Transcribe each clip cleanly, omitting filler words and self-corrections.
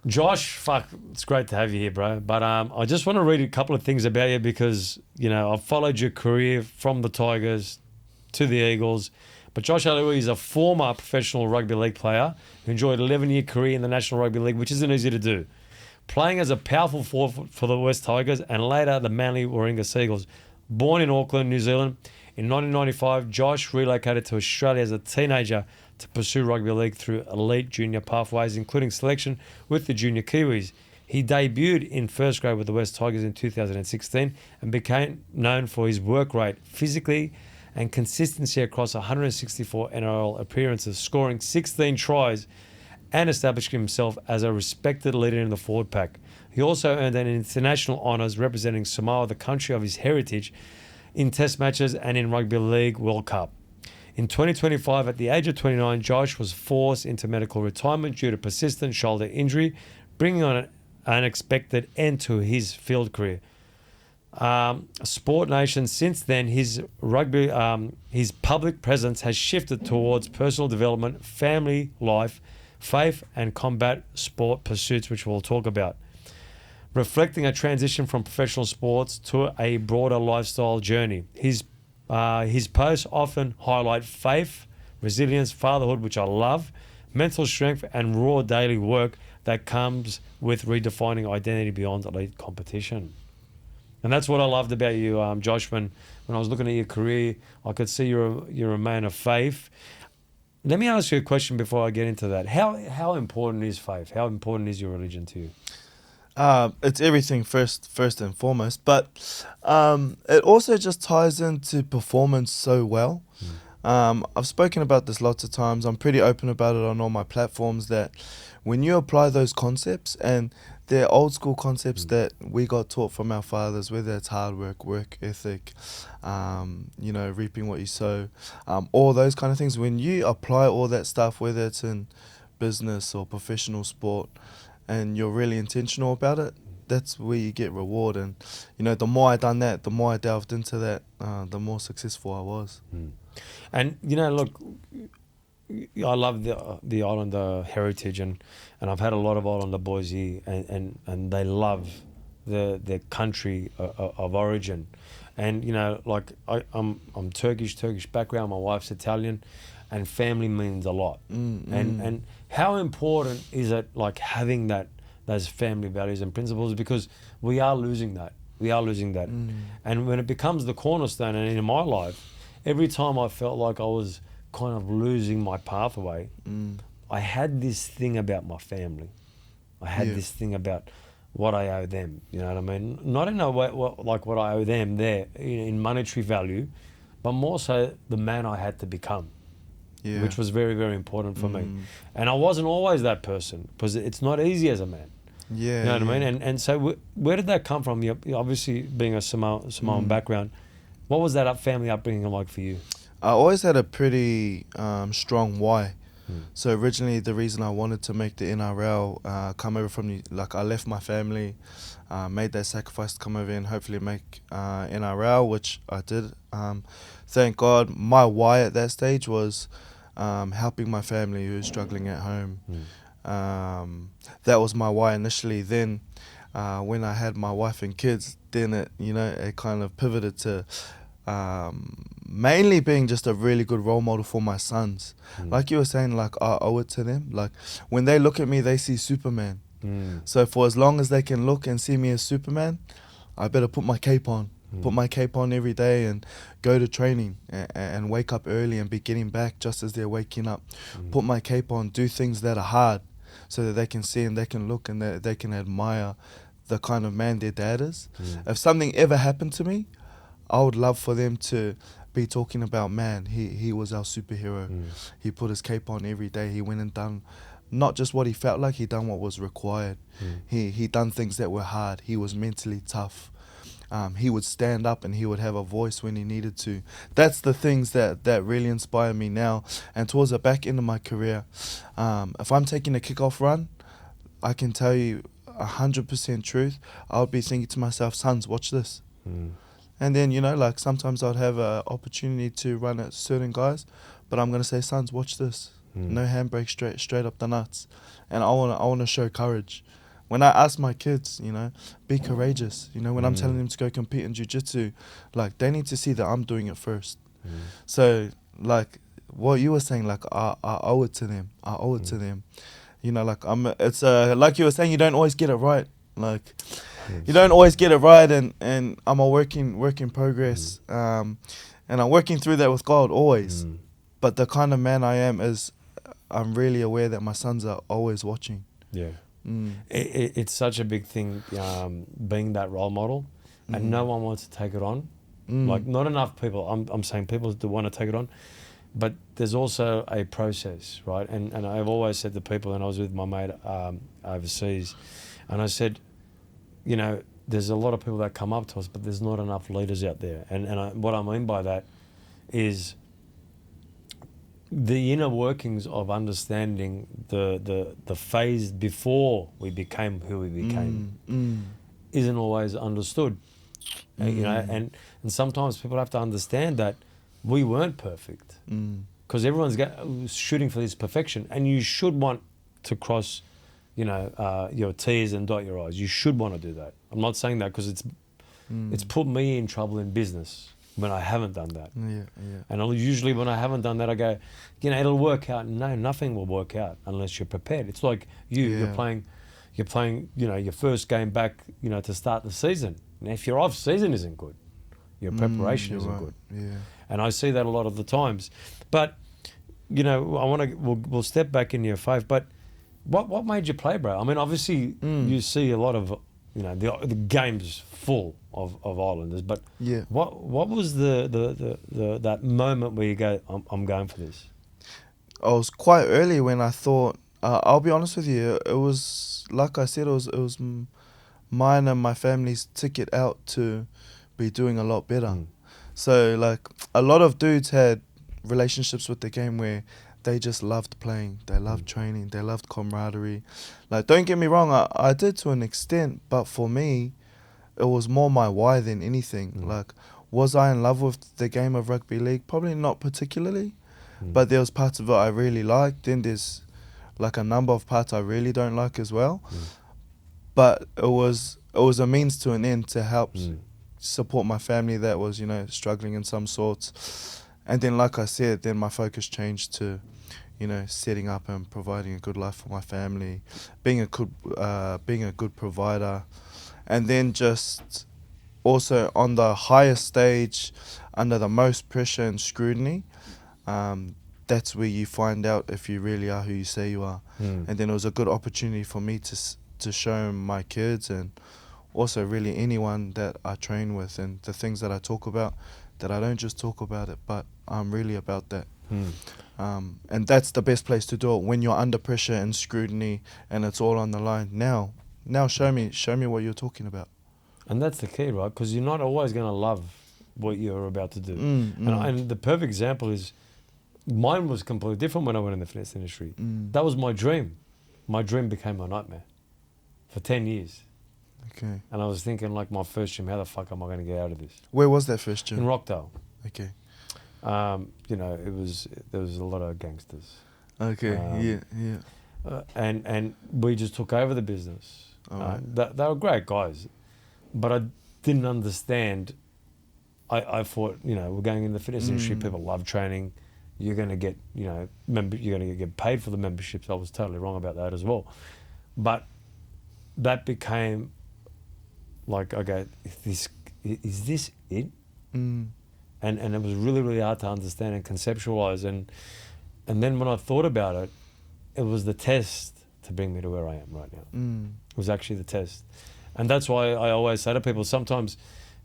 Josh, fuck, it's great to have you here, bro. But I just want to read a couple of things about you because, I've followed your career from the Tigers to the Eagles. But Josh Aloiai is a former professional rugby league player who enjoyed an 11-year career in the National Rugby League, which isn't easy to do. Playing as a powerful forward for the West Tigers and later the Manly-Warringah Seagulls. Born in Auckland, New Zealand, in 1995, Josh relocated to Australia as a teenager to pursue rugby league through elite junior pathways, including selection with the Junior Kiwis. He debuted in first grade with the West Tigers in 2016 and became known for his work rate, physically and consistency across 164 NRL appearances, scoring 16 tries and establishing himself as a respected leader in the forward pack. He also earned an international honours representing Samoa, the country of his heritage, in Test matches and in Rugby League World Cup. In 2025, at the age of 29, Josh was forced into medical retirement due to persistent shoulder injury, bringing on an unexpected end to his field career. Sport Nation, since then, his public presence has shifted towards personal development, family life, faith, and combat sport pursuits, which we'll talk about. Reflecting a transition from professional sports to a broader lifestyle journey. His posts often highlight faith, resilience, fatherhood, which I love, mental strength, and raw daily work that comes with redefining identity beyond elite competition. And that's what I loved about you, Josh. When I was looking at your career, I could see you're a man of faith. Let me ask you a question before I get into that. How important is faith? How important is your religion to you? It's everything first and foremost, but it also just ties into performance so well. I've spoken about this lots of times. I'm pretty open about it on all my platforms that when you apply those concepts, and they're old school concepts that we got taught from our fathers, whether it's hard work ethic, reaping what you sow, all those kind of things. When you apply all that stuff, whether it's in business or professional sport, and you're really intentional about it, that's where you get reward. And, the more I done that, the more I delved into that, the more successful I was. And, look, I love the Islander heritage, and I've had a lot of Islander boys here, and they love their country of origin. And, I'm Turkish background, my wife's Italian, and family means a lot. And how important is it, having those family values and principles? Because we are losing that. And when it becomes the cornerstone, and in my life, every time I felt like I was kind of losing my pathway, I had this thing about my family. I had this thing about what I owe them. You know what I mean? Not in a way what I owe them there in monetary value, but more so the man I had to become. Yeah. Which was very, very important for me. And I wasn't always that person, because it's not easy as a man. Yeah, you know what I mean? And so where did that come from? You obviously, being a Samoan background, what was that family upbringing like for you? I always had a pretty strong why. So originally, the reason I wanted to make the NRL, come over from, I left my family, made that sacrifice to come over and hopefully make NRL, which I did. Thank God, my why at that stage was helping my family who was struggling at home. That was my why initially. Then when I had my wife and kids, then it kind of pivoted to mainly being just a really good role model for my sons. Like you were saying, I owe it to them. When they look at me, they see Superman. So for as long as they can look and see me as Superman, I better put my cape on. Put my cape on every day and go to training and wake up early and be getting back just as they're waking up. Put my cape on, do things that are hard so that they can see and they can look and they can admire the kind of man their dad is. If something ever happened to me, I would love for them to be talking about, man, he was our superhero. He put his cape on every day. He went and done not just what he felt like, he done what was required. He done things that were hard. He was mentally tough. He would stand up and he would have a voice when he needed to. That's the things that really inspire me now. And towards the back end of my career, if I'm taking a kickoff run, I can tell you 100% truth, I would be thinking to myself, sons, watch this. And then, sometimes I'd have an opportunity to run at certain guys, but I'm going to say, sons, watch this. no handbrake, straight up the nuts. And I wanna show courage. When I ask my kids, you know, be courageous. You know, when I'm telling them to go compete in jiu-jitsu, like, they need to see that I'm doing it first. So, like, what you were saying, like, I owe it to them. I owe it to them. You know, like, it's like you were saying, you don't always get it right. Like, you don't always get it right, and I'm a work in progress. And I'm working through that with God always. But the kind of man I am is, I'm really aware that my sons are always watching. Yeah. It's such a big thing, being that role model, and no one wants to take it on. Like, not enough people. I'm saying people do want to take it on, but there's also a process, right? And I've always said to people, and I was with my mate overseas, and I said, you know, there's a lot of people that come up to us, but there's not enough leaders out there. And what I mean by that is the inner workings of understanding the phase before we became who we became isn't always understood. You know, and sometimes people have to understand that we weren't perfect, because everyone's shooting for this perfection, and you should want to cross, you know, your T's and dot your I's. You should want to do that. I'm not saying that because it's put me in trouble in business when I haven't done that. And usually when I haven't done that, I go, you know, it'll work out. No, nothing will work out unless you're prepared. It's like you're playing, you know, your first game back, you know, to start the season. And if your off season isn't good, your preparation isn't good. And I see that a lot of the times. But, you know, we'll step back in your faith. But what made you play, bro? I mean, obviously you see a lot of, you know, the game's full of Islanders, but what was that moment where you go, I'm going for this? I was quite early when I thought, I'll be honest with you, it was, like I said, it was mine and my family's ticket out to be doing a lot better. So, like, a lot of dudes had relationships with the game where they just loved playing, they loved training, they loved camaraderie. Like, don't get me wrong, I did to an extent, but for me, it was more my why than anything. Like, was I in love with the game of rugby league? Probably not particularly, but there was parts of it I really liked. Then there's, like, a number of parts I really don't like as well. But it was a means to an end to help support my family that was, you know, struggling in some sorts. And then, like I said, then my focus changed to, you know, setting up and providing a good life for my family, being a good provider, and then just also on the highest stage, under the most pressure and scrutiny. That's where you find out if you really are who you say you are. And then it was a good opportunity for me to show my kids, and also really anyone that I train with, and the things that I talk about, that I don't just talk about it, but I'm really about that. And that's the best place to do it, when you're under pressure and scrutiny and it's all on the line. Now show me what you're talking about. And that's the key, right? Because you're not always going to love what you're about to do. And the perfect example is, mine was completely different when I went in the fitness industry. That was my dream. My dream became my nightmare for 10 years. Okay. And I was thinking, like, my first gym, how the fuck am I going to get out of this? Where was that first gym? In Rockdale. Okay. You know, there was a lot of gangsters. Okay. And we just took over the business. They were great guys, but I didn't understand. I thought, you know, we're going in the fitness industry. People love training. You're going to get, you know, you're going to get paid for the memberships. I was totally wrong about that as well. But that became like, okay, is this it? And it was really, really hard to understand and conceptualize. And then when I thought about it, it was the test to bring me to where I am right now. It was actually the test. And that's why I always say to people, sometimes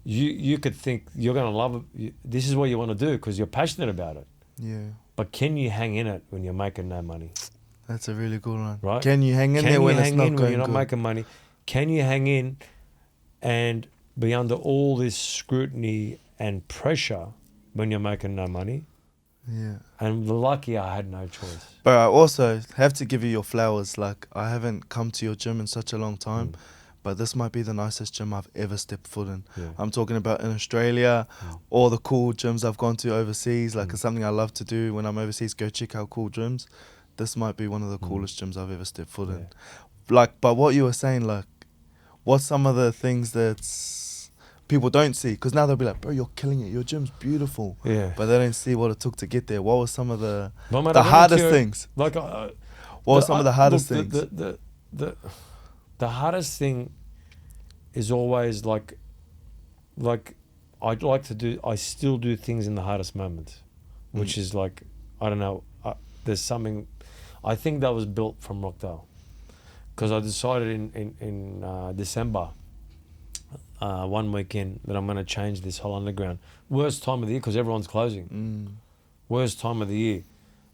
you could think you're going to love it. This is what you want to do because you're passionate about it. Yeah. But can you hang in it when you're making no money? That's a really good one. Right? Can you hang in there when it's not going good? When you're not making money? Can you hang in and be under all this scrutiny and pressure when you're making no money? Yeah. And lucky I had no choice. But I also have to give you your flowers. Like, I haven't come to your gym in such a long time, but this might be the nicest gym I've ever stepped foot in. Yeah. I'm talking about in Australia, all the cool gyms I've gone to overseas. Like, it's something I love to do when I'm overseas, go check out cool gyms. this might be one of the coolest gyms I've ever stepped foot in. Like, but what you were saying, like, what's some of the things that people don't see? Because now they'll be like, bro, you're killing it. Your gym's beautiful. Yeah. But they don't see what it took to get there. What were some of the Well, mate, the I don't hardest care- things? Like, What were some of the hardest things? The hardest thing is always like I'd like to do. I still do things in the hardest moments, which is like, I don't know. There's something. I think that was built from Rockdale, because I decided in December, one weekend, that I'm going to change this whole underground. Worst time of the year because everyone's closing. Worst time of the year,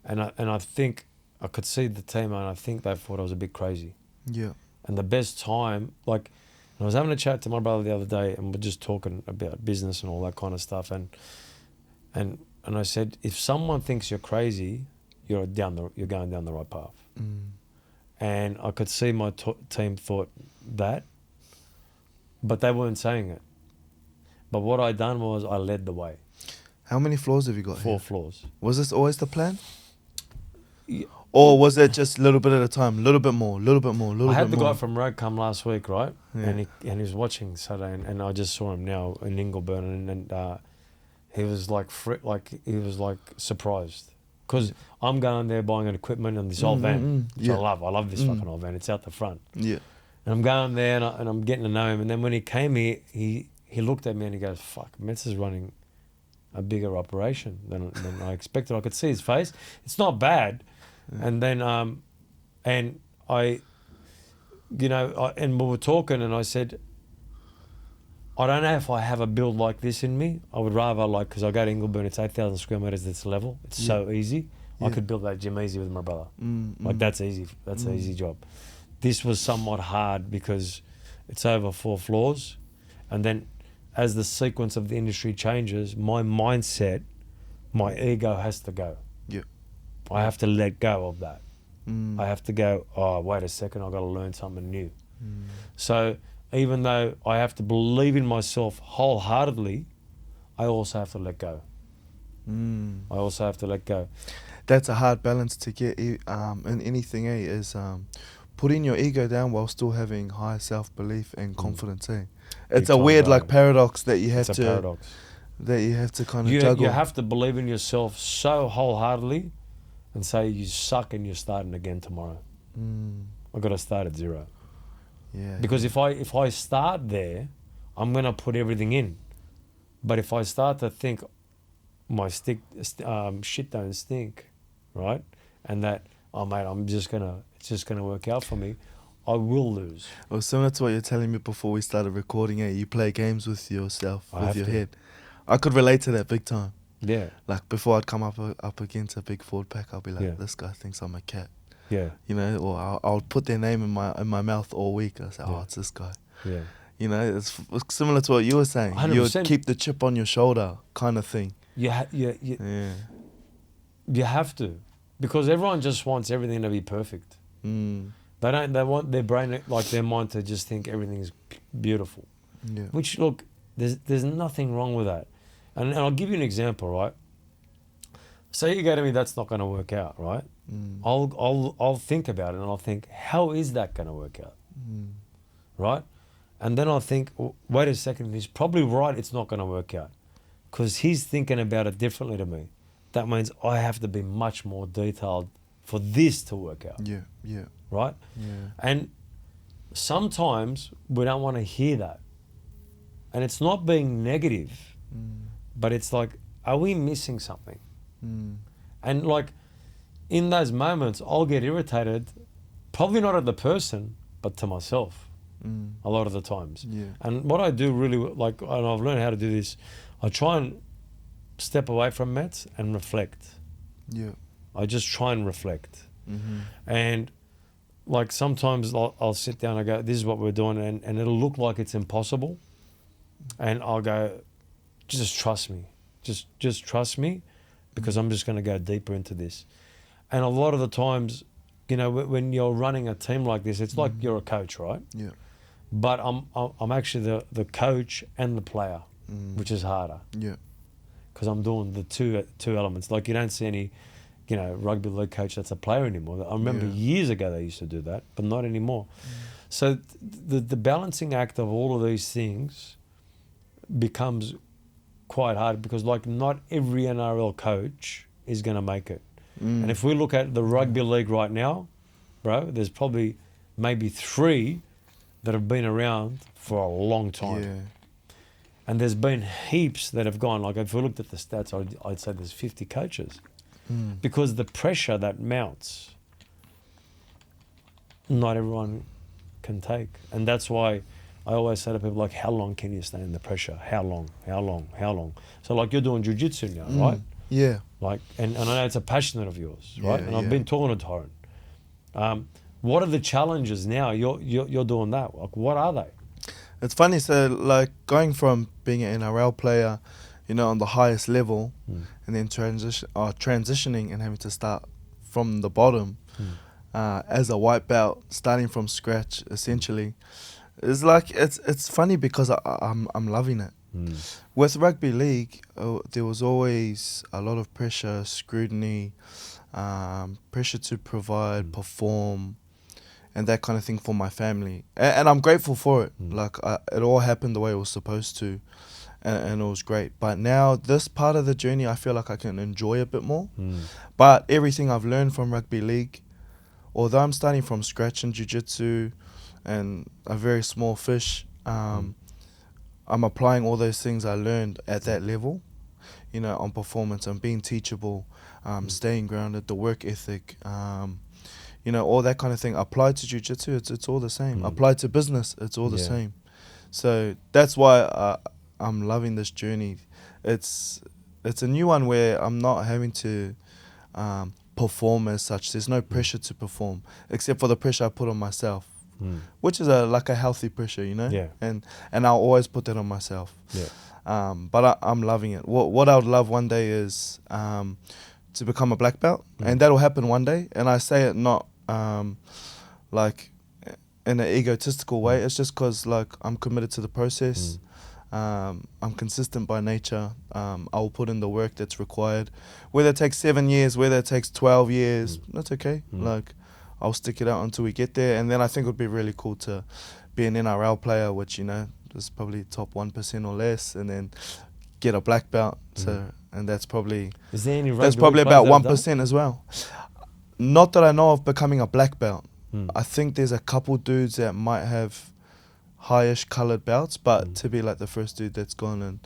and I think I could see the team, and I think they thought I was a bit crazy. Yeah. And the best time, like, I was having a chat to my brother the other day, and we're just talking about business and all that kind of stuff, and I said, if someone thinks you're crazy, you're going down the right path. And I could see my team thought that, but they weren't saying it. But what I done was I led the way. How many floors have you got? 4 floors. Was this always the plan? Yeah. Or was it just a little bit at a time, a little bit more, a little bit more, a little bit more? I had the guy from Rogue come last week, right? Yeah. And he was watching Saturday, and I just saw him now in Ingleburn, and he was like surprised, because I'm going there buying an equipment and this old van, which I love. I love this fucking old van. It's out the front. Yeah. And I'm going there, and I'm getting to know him. And then when he came here, he looked at me and he goes, "Fuck, Metz is running a bigger operation than I expected." I could see his face. It's not bad. And then, and I, and we were talking, and I said, I don't know if I have a build like this in me. I would rather, because I go to Ingleburn, it's 8,000 square metres, it's level. It's so easy. I could build that gym easy with my brother. That's easy. That's an easy job. This was somewhat hard because it's over 4 floors. And then as the sequence of the industry changes, my mindset, my ego has to go. Yeah. I have to let go of that. I have to go, oh, wait a second, I've got to learn something new. So even though I have to believe in myself wholeheartedly, I also have to let go. I also have to let go. That's a hard balance to get in anything, is putting your ego down while still having high self-belief and confidence. It's a weird paradox that you have to kind of juggle. You have to believe in yourself so wholeheartedly and say you suck and you're starting again tomorrow. I've got to start at 0. Yeah. Because if I start there, I'm going to put everything in. But if I start to think my shit don't stink, right? And that, oh mate, it's just gonna work out for me, I will lose. Well, similar to what you're telling me before we started recording, you play games with yourself, with your head. I could relate to that big time. Yeah. Like before I'd come up against a big Ford pack, I'll be like, this guy thinks I'm a cat. Yeah. Or I'll put their name in my mouth all week. I say, oh, it's this guy. Yeah. It's similar to what you were saying. 100%. You keep the chip on your shoulder kind of thing. You have to, because everyone just wants everything to be perfect. They want their brain, like their mind, to just think everything is beautiful. Yeah. Which, look, there's nothing wrong with that. And I'll give you an example, right? Say you go to me, that's not going to work out, right? I'll think about it, and I'll think, how is that going to work out? Right? And then I'll think, wait a second, he's probably right, it's not going to work out. Because he's thinking about it differently to me. That means I have to be much more detailed for this to work out. Yeah, yeah. Right? Yeah. And sometimes we don't want to hear that. And it's not being negative, but it's like, are we missing something? And like, in those moments, I'll get irritated, probably not at the person, but to myself. A lot of the times. Yeah. And what I do really, and I've learned how to do this, I try and step away from Metz and reflect. Yeah. I just try and reflect. And like sometimes I'll sit down and go, this is what we're doing, and it'll look like it's impossible. And I'll go, just trust me. Just trust me, because I'm just going to go deeper into this. And a lot of the times, when you're running a team like this, it's like you're a coach, right? Yeah. But I'm actually the coach and the player, which is harder. Yeah. Because I'm doing the two elements. Like, you don't see any rugby league coach that's a player anymore. I remember years ago they used to do that, but not anymore. So the balancing act of all of these things becomes quite hard because not every NRL coach is going to make it. And if we look at the rugby league right now, bro, there's probably maybe 3 that have been around for a long time. Yeah. And there's been heaps that have gone. Like if we looked at the stats, I'd say there's 50 coaches. Because the pressure that mounts, not everyone can take. And that's why I always say to people, like, how long can you stay in the pressure? How long? How long? How long? So like you're doing jiu-jitsu now, right? Yeah. Like, and I know it's a passionate of yours, right? Yeah, and I've been talking to Tyron. What are the challenges now? You're doing that. Like, what are they? It's funny, so like going from being an NRL player, on the highest level, and then transitioning and having to start from the bottom as a white belt, starting from scratch essentially, it's like it's funny because I'm loving it. With rugby league, there was always a lot of pressure, scrutiny, pressure to provide, perform, and that kind of thing for my family. And I'm grateful for it. Like, it all happened the way it was supposed to, and it was great. But now, this part of the journey, I feel like I can enjoy a bit more. But everything I've learned from rugby league, although I'm starting from scratch in jiu-jitsu and a very small fish, I'm applying all those things I learned at that level, on performance and being teachable, staying grounded, the work ethic, all that kind of thing. Applied to jiu-jitsu, it's all the same. Applied to business, it's all the same. So that's why I'm loving this journey. It's a new one where I'm not having to perform as such. There's no pressure to perform, except for the pressure I put on myself, which is like a healthy pressure, Yeah. And I'll always put that on myself. Yeah. But I'm loving it. What I would love one day is to become a black belt, and that'll happen one day. And I say it not like in an egotistical way. It's just because like I'm committed to the process. I'm consistent by nature. I'll put in the work that's required. Whether it takes 7 years, whether it takes 12 years, that's okay. Like, I'll stick it out until we get there. And then I think it would be really cool to be an NRL player, which, is probably top 1% or less, and then get a black belt. So, and that's probably about 1% as well. Not that I know of becoming a black belt. I think there's a couple dudes that might have highish coloured belts, but to be like the first dude that's gone and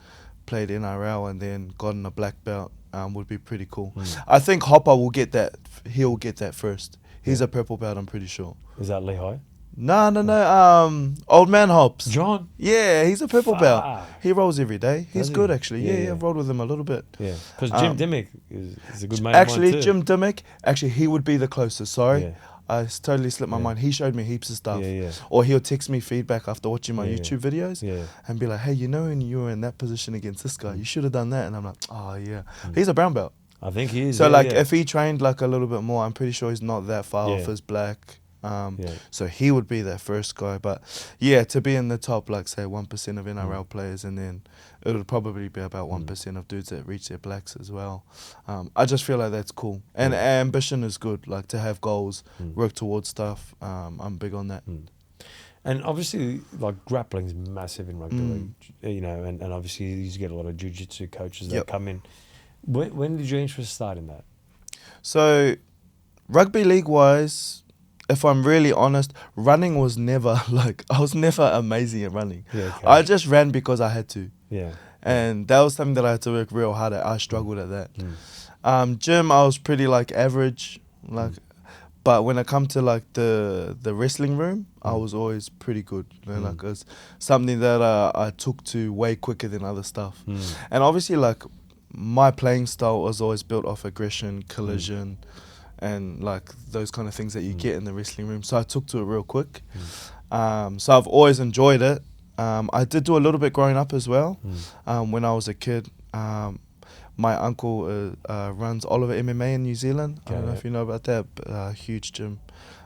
played NRL and then gotten a black belt would be pretty cool. I think Hopper will get that. He'll get that first. He's a purple belt, I'm pretty sure. Is that Lehigh? No. Old man Hops. John? Yeah, he's a purple belt. He rolls every day. He's good, actually. Yeah, I've rolled with him a little bit. Yeah, because Jim Dimmick is a good mate actually, of mine too. Jim Dimmick, he would be the closest. Sorry. Yeah. I totally slipped my mind. He showed me heaps of stuff. Yeah. Or he'll text me feedback after watching my YouTube videos and be like, hey, when you were in that position against this guy, you should have done that. And I'm like, oh, yeah. He's a brown belt. I think he is. So, if he trained, a little bit more, I'm pretty sure he's not that far off as black. So he would be that first guy. But, to be in the top, say, 1% of NRL players, and then it would probably be about 1% of dudes that reach their blacks as well. I just feel like that's cool. And ambition is good, to have goals, work towards stuff. I'm big on that. And obviously, grappling's massive in rugby league, and obviously you get a lot of jiu-jitsu coaches that come in. When did your interest start in that? So, rugby league-wise, if I'm really honest, running was never, I was never amazing at running. Yeah, okay. I just ran because I had to. Yeah. And that was something that I had to work real hard at. I struggled at that. Gym, I was pretty, average. But when it come to, the wrestling room, I was always pretty good. It was something that I took to way quicker than other stuff. And obviously, my playing style was always built off aggression, collision, and those kind of things that you get in the wrestling room. So I took to it real quick. So I've always enjoyed it. I did do a little bit growing up as well. When I was a kid, my uncle runs Oliver MMA in New Zealand. I don't know if you know about that, but huge gym,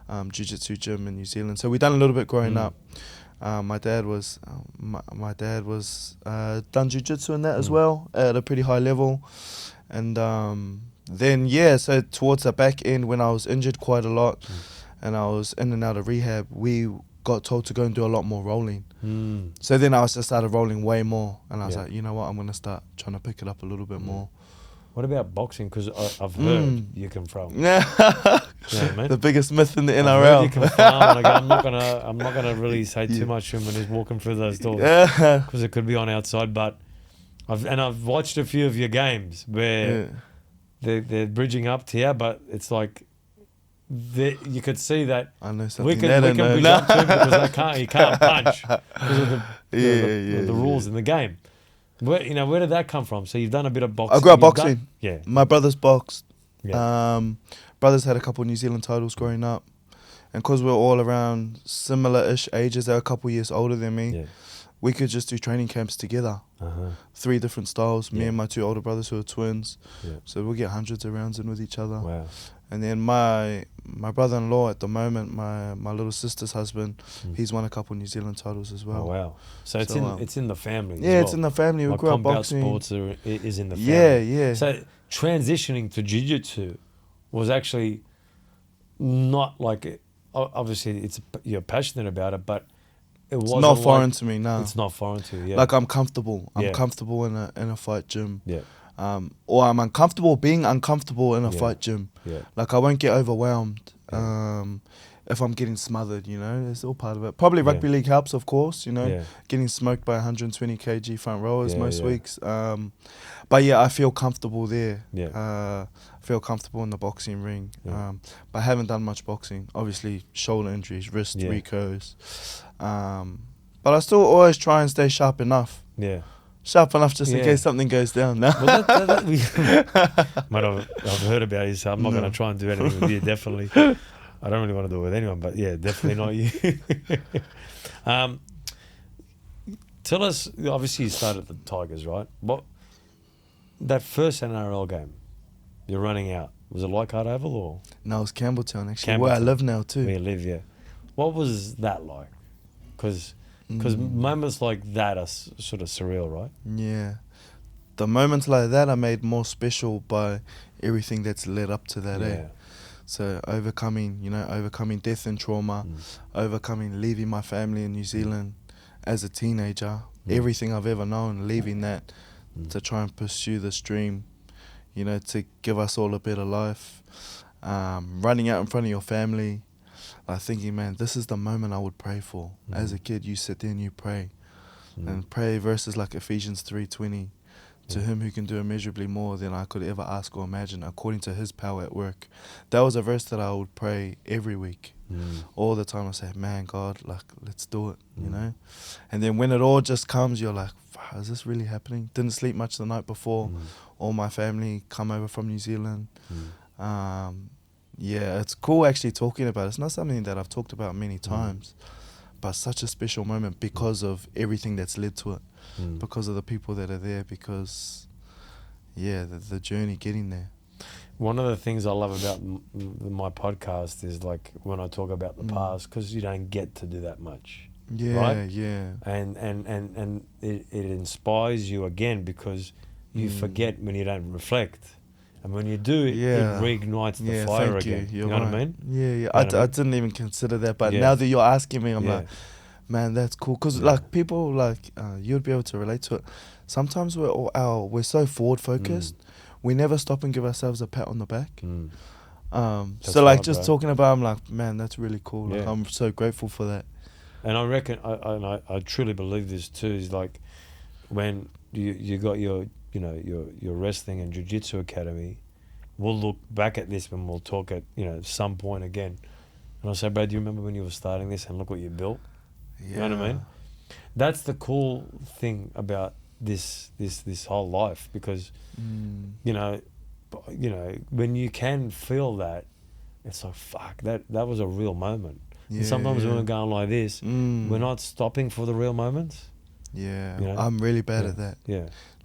jiu-jitsu gym in New Zealand. So we done a little bit growing up. My dad was done jiu-jitsu in that as well at a pretty high level, and Then so towards the back end, when I was injured quite a lot, and I was in and out of rehab, we got told to go and do a lot more rolling. So then I just started rolling way more, and I was like, you know what, I'm gonna start trying to pick it up a little bit more. What about boxing? Because I've heard you can throw. Yeah, You know what I mean? the biggest myth in the I've heard NRL. you can throw. And I'm not gonna really say too much to him when he's walking through those doors, because it could be on outside. But I've watched a few of your games where they're bridging up to you, but it's like you could see that I know we something can they don't know. bridge up to him because he can't punch because of the rules in the game. Where did that come from? So you've done a bit of boxing. I grew up boxing. Yeah. My brothers boxed. Yeah. Brothers had a couple of New Zealand titles growing up. And because we're all around similar-ish ages, they're a couple years older than me, we could just do training camps together. 3 different styles, me and my 2 older brothers who are twins. So we'll get hundreds of rounds in with each other. Wow. And then my brother-in-law at the moment, my little sister's husband, he's won a couple New Zealand titles as well. Oh, wow. So it's in the family. Yeah, it's in the family. We grew up boxing. Sports is in the family. Yeah. So transitioning to jiu-jitsu was actually not like, obviously you're passionate about it, but it wasn't not foreign to me, no. It's not foreign to you, yeah. Like I'm comfortable. I'm comfortable in a fight gym. Yeah. Or I'm uncomfortable being uncomfortable in a fight gym. Yeah. Like I won't get overwhelmed if I'm getting smothered, it's all part of it. Probably rugby league helps, of course, getting smoked by 120 kg front rowers most weeks. But I feel comfortable there. I feel comfortable in the boxing ring. But I haven't done much boxing. Obviously, shoulder injuries, wrist recos. But I still always try and stay sharp enough. Yeah. Sharp enough just in case something goes down. Mate, I've heard about you, so I'm not going to try and do anything with you, definitely. I don't really want to do it with anyone, but definitely not you. Tell us, obviously you started at the Tigers, right? That first NRL game, you're running out, was it Leichhardt Oval or? No, it was Campbelltown, actually, where I live now too. Where you live, yeah. What was that like? Because moments like that are sort of surreal, right? Yeah. The moments like that are made more special by everything that's led up to that, So overcoming death and trauma, overcoming leaving my family in New Zealand as a teenager, everything I've ever known, leaving that to try and pursue this dream, to give us all a better life, running out in front of your family, thinking, man, this is the moment I would pray for. As a kid, you sit there and you pray. And pray verses like Ephesians 3:20, to him who can do immeasurably more than I could ever ask or imagine, according to his power at work. That was a verse that I would pray every week. All the time I say, man, God, let's do it, And then when it all just comes, you're like, is this really happening? Didn't sleep much the night before. All my family come over from New Zealand. It's cool actually talking about it. It's not something that I've talked about many times, but such a special moment because of everything that's led to it, because of the people that are there, because, the journey getting there. One of the things I love about my podcast is like when I talk about the past, because you don't get to do that much. Right? And it inspires you again because you forget when you don't reflect. And when you do, it reignites the fire again. You know what I mean? I didn't even consider that, but now that you're asking me, I'm like, man, that's cool. Because people you'd be able to relate to it. Sometimes we're so forward focused, we never stop and give ourselves a pat on the back. So just talking about, I'm like, man, that's really cool. I'm so grateful for that. And I reckon, I truly believe this too. Is like when you got your wrestling and jiu-jitsu academy, we'll look back at this when we'll talk at some point again, and I'll say, Brad, do you remember when you were starting this and look what you built? You know what I mean? That's the cool thing about this whole life, because when you can feel that, it's like, fuck, that was a real moment. And sometimes when we're going like this, we're not stopping for the real moments. I'm really bad at that.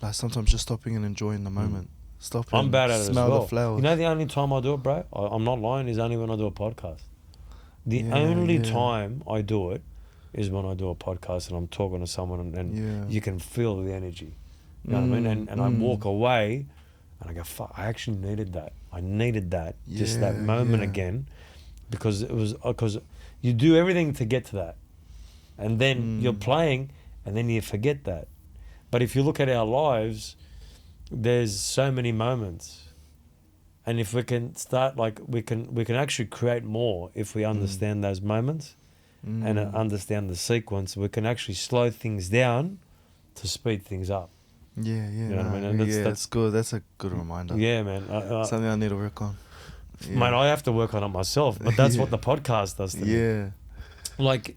Like sometimes just stopping and enjoying the moment. Stopping. I'm bad at it as well. The flowers. The only time I do it, bro, I'm not lying, is only when I do a podcast. The only time I do it is when I do a podcast and I'm talking to someone and you can feel the energy. You know what I mean? And I walk away And I go, fuck, I actually needed that. I needed that, just that moment again, because you do everything to get to that. And then you're playing and then you forget that. But if you look at our lives, there's so many moments. And if we can start, like, we can actually create more if we understand those moments and understand the sequence. We can actually slow things down to speed things up. Yeah, You know what I mean? And that's good. That's a good reminder. Yeah, man. Something I need to work on. Yeah. Mate, I have to work on it myself, but that's what the podcast does to me. Yeah. Like,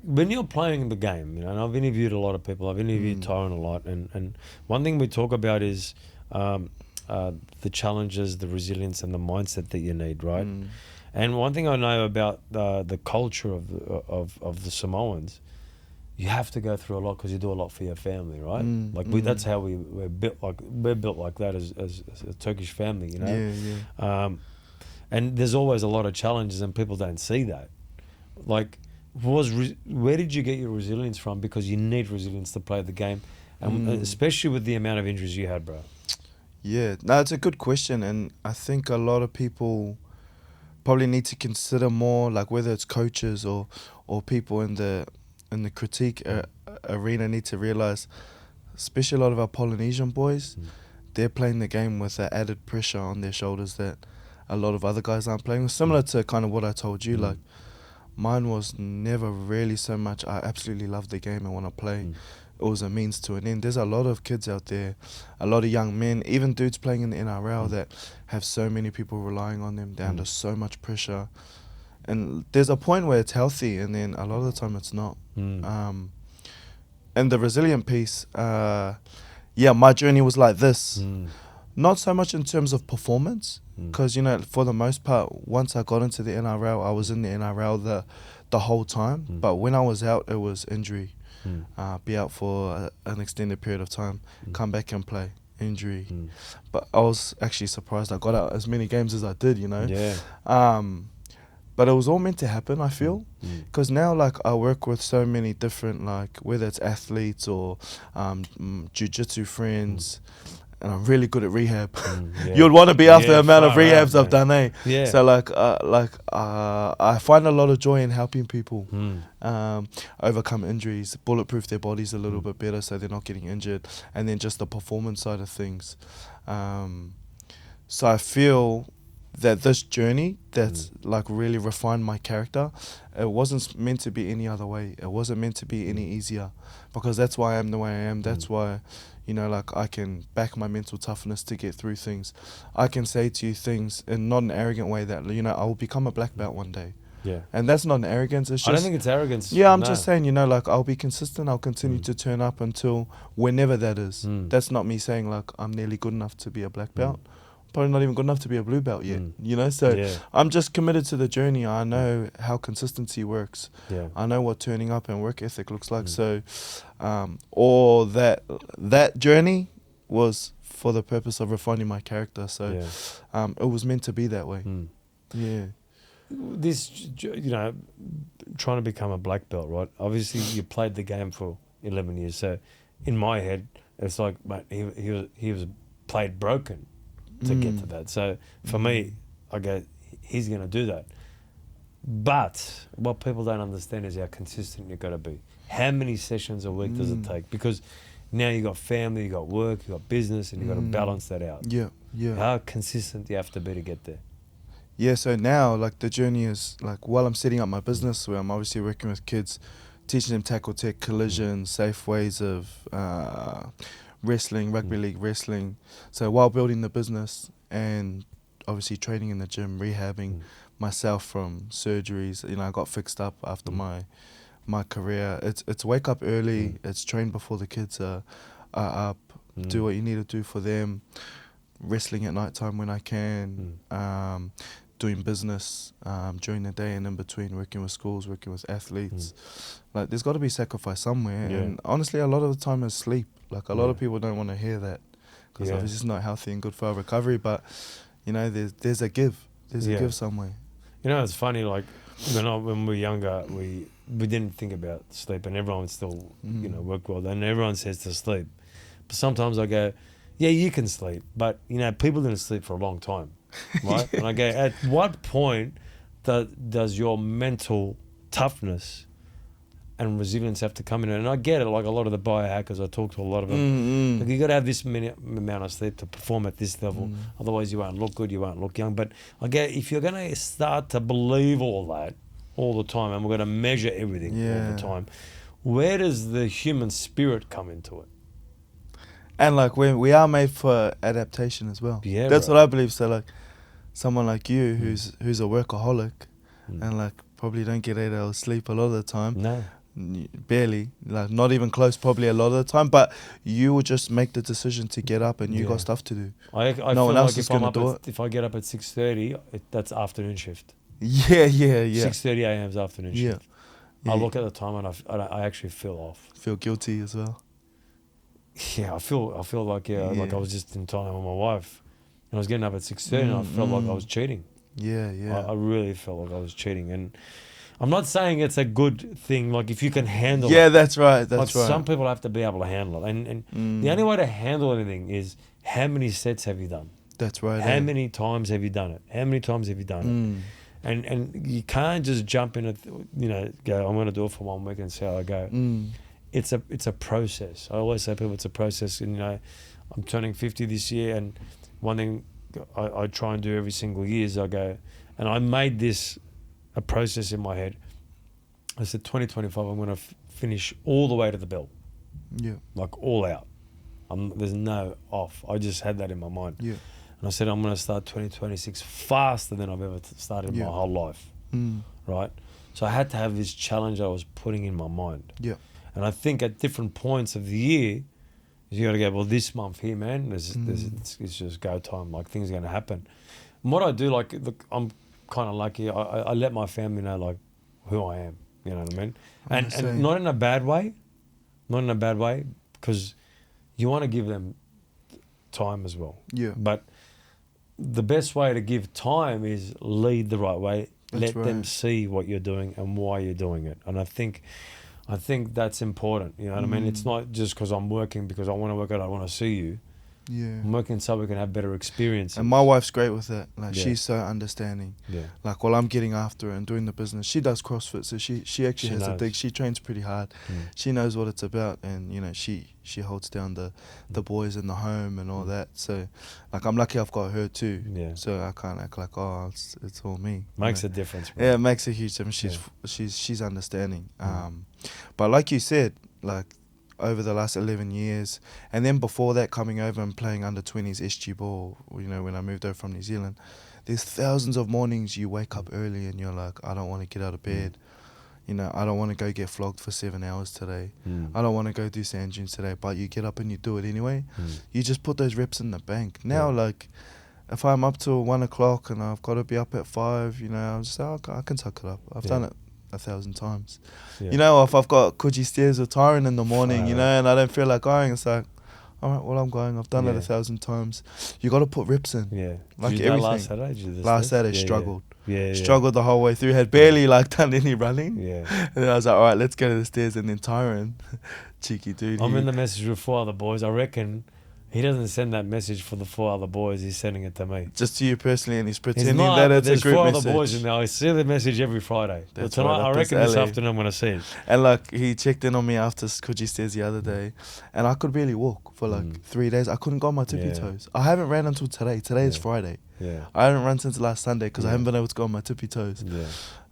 when you're playing the game, you know, and I've interviewed a lot of people. I've interviewed Tyrone a lot, and one thing we talk about is the challenges, the resilience, and the mindset that you need, right? And one thing I know about the culture of the Samoans, you have to go through a lot because you do a lot for your family, right? That's how we're built. Like, we're built like that as a Turkish family, you know. Yeah. And there's always a lot of challenges, and people don't see that. Like, where did you get your resilience from? Because you need resilience to play the game, and especially with the amount of injuries you had, bro. Yeah, no, it's a good question, and I think a lot of people probably need to consider more, like whether it's coaches or people in the critique arena need to realize, especially a lot of our Polynesian boys, they're playing the game with that added pressure on their shoulders that a lot of other guys aren't playing with. Similar to kind of what I told you, like, mine was never really so much I absolutely love the game and want to play. It was a means to an end. There's a lot of kids out there, a lot of young men, even dudes playing in the NRL that have so many people relying on them. They're under so much pressure. And there's a point where it's healthy, and then a lot of the time it's not. And the resilient piece, my journey was like this. Not so much in terms of performance, because, you know, for the most part, once I got into the NRL, I was in the NRL the whole time. But when I was out, it was injury. Be out for an extended period of time, come back and play, injury. But I was actually surprised I got out as many games as I did, you know. Yeah. But it was all meant to happen, I feel, because now, like, I work with so many different, like, whether it's athletes or jiu-jitsu friends, and I'm really good at rehab. You'd want to be after the amount of rehabs I've done, eh? Yeah. So, I find a lot of joy in helping people overcome injuries, bulletproof their bodies a little bit better so they're not getting injured, and then just the performance side of things. So I feel that this journey that's like really refined my character, it wasn't meant to be any other way. It wasn't meant to be any easier, because that's why I am the way I am. That's why, you know, like, I can back my mental toughness to get through things. I can say to you things in not an arrogant way that, you know, I will become a black belt one day. Yeah. And that's not an arrogance. It's just, I don't think it's arrogance. Yeah, I'm just saying, you know, like, I'll be consistent. I'll continue to turn up until whenever that is. That's not me saying, like, I'm nearly good enough to be a black belt. Probably not even good enough to be a blue belt yet, you know. So I'm just committed to the journey. I know how consistency works. I know what turning up and work ethic looks like. So all that journey was for the purpose of refining my character. So it was meant to be that way. This, you know, trying to become a black belt, right? Obviously you played the game for 11 years, so in my head it's like, mate, he was played broken to get to that. So for me, I go, he's going to do that. But what people don't understand is how consistent you've got to be. How many sessions a week does it take? Because now you got family, you got work, you got business, and you got to balance that out. How consistent do you have to be to get there? Yeah, so now, like, the journey is, like, while I'm setting up my business, where I'm obviously working with kids, teaching them tackle tech, collision, safe ways of wrestling, rugby league wrestling. So while building the business and obviously training in the gym, rehabbing myself from surgeries, you know, I got fixed up after my career. It's wake up early, it's train before the kids are up, do what you need to do for them, wrestling at night time when I can, doing business during the day and in between, working with schools, working with athletes. Like, there's got to be sacrifice somewhere. And honestly, a lot of the time is sleep. Like, a lot of people don't want to hear that, because obviously it's not healthy and good for our recovery. But, you know, there's a give. There's a give somewhere. You know, it's funny, like, when we were younger, we didn't think about sleep, and everyone still, you know, work well. And everyone says to sleep. But sometimes I go, yeah, you can sleep, but you know, people didn't sleep for a long time, right? And I go, at what point does your mental toughness and resilience have to come in? And I get it, like a lot of the biohackers, I talk to a lot of them. Like, you got to have this amount of sleep to perform at this level, otherwise you won't look good, you won't look young. But I get, if you're going to start to believe all that all the time, and we're going to measure everything all the time, where does the human spirit come into it? And like we are made for adaptation as well. Yeah, that's right. what I believe. So like someone like you who's a workaholic and like probably don't get 8 hours sleep a lot of the time. No. Barely, like not even close probably a lot of the time, but you will just make the decision to get up and you got stuff to do. I no feel one else like is going to do it. if I get up at 6:30, that's afternoon shift. Yeah. 6:30 a.m. is afternoon shift. Yeah. I look at the time and I actually feel off. Feel guilty as well. Yeah, I feel like like I was just in time with my wife, and I was getting up at 6:30, and I felt like I was cheating. Yeah. I really felt like I was cheating, and I'm not saying it's a good thing. Like, if you can handle it. Yeah, that's right. That's But right. some people have to be able to handle it, and the only way to handle anything is, how many sets have you done? That's right. How many times have you done it? How many times have you done it? And you can't just jump in and go, I'm going to do it for 1 week and see how I go. It's a process. I always say to people, it's a process. And I'm turning 50 this year, and one thing I try and do every single year is I go, and I made this a process in my head. I said 2025, I'm going to finish all the way to the belt. Yeah. Like, all out. There's no off. I just had that in my mind. Yeah. And I said, I'm going to start 2026 faster than I've ever started in my whole life. Right? So I had to have this challenge I was putting in my mind. Yeah. And I think at different points of the year, you got to go, well, this month here, man, it's just go time. Like, things are going to happen. And what I do, like, look, I'm kind of lucky. I let my family know, like, who I am. You know what I mean? And not in a bad way. Not in a bad way, because you want to give them time as well. Yeah. But the best way to give time is lead the right way. That's Let them see what you're doing and why you're doing it. And I think that's important. You know what I mean? It's not just because I'm working because I want to work out, I want to see you. Yeah. I'm working so we can have better experience. And my wife's great with that. Like, she's so understanding. Yeah. Like, while I'm getting after it and doing the business, she does CrossFit, so she actually has a knows. thing. She trains pretty hard. She knows what it's about, and she holds down the boys in the home and all that. So, like, I'm lucky I've got her too. Yeah. So I can't act like, oh, it's all me. Makes a difference, bro. Yeah, it makes a huge difference. She's understanding. But like you said, like, over the last 11 years, and then before that, coming over and playing under 20s SG ball, when I moved over from New Zealand, there's thousands of mornings you wake up early and you're like, I don't want to get out of bed. I don't want to go get flogged for 7 hours today. I don't want to go do sand dunes today, but you get up and you do it anyway. You just put those reps in the bank. Now, like, if I'm up till 1 o'clock and I've got to be up at 5, I'm just like, okay, I can suck it up. I've done it 1,000 times. If I've got Coogee stairs with Tyron in the morning, and I don't feel like going, it's like, all right, well, I'm going. I've done it 1,000 times. You got to put reps in. Yeah. Like, did you everything. Last Saturday, struggled. Struggled the whole way through. Had barely done any running. Yeah. And then I was like, all right, let's go to the stairs. And then Tyron, cheeky dude. I'm in the message with 4 other boys. I reckon he doesn't send that message for the 4 other boys. He's sending it to me. Just to you personally, and he's pretending that it's a group message. There's 4 other boys in there. I see the message every Friday. That's tonight, right, I reckon this afternoon I'm going to see it. And like, he checked in on me after Coogee stairs the other day, and I could barely walk for like 3 days. I couldn't go on my tippy toes. I haven't ran until today. Today is Friday. Yeah. I haven't run since last Sunday because I haven't been able to go on my tippy toes. Yeah.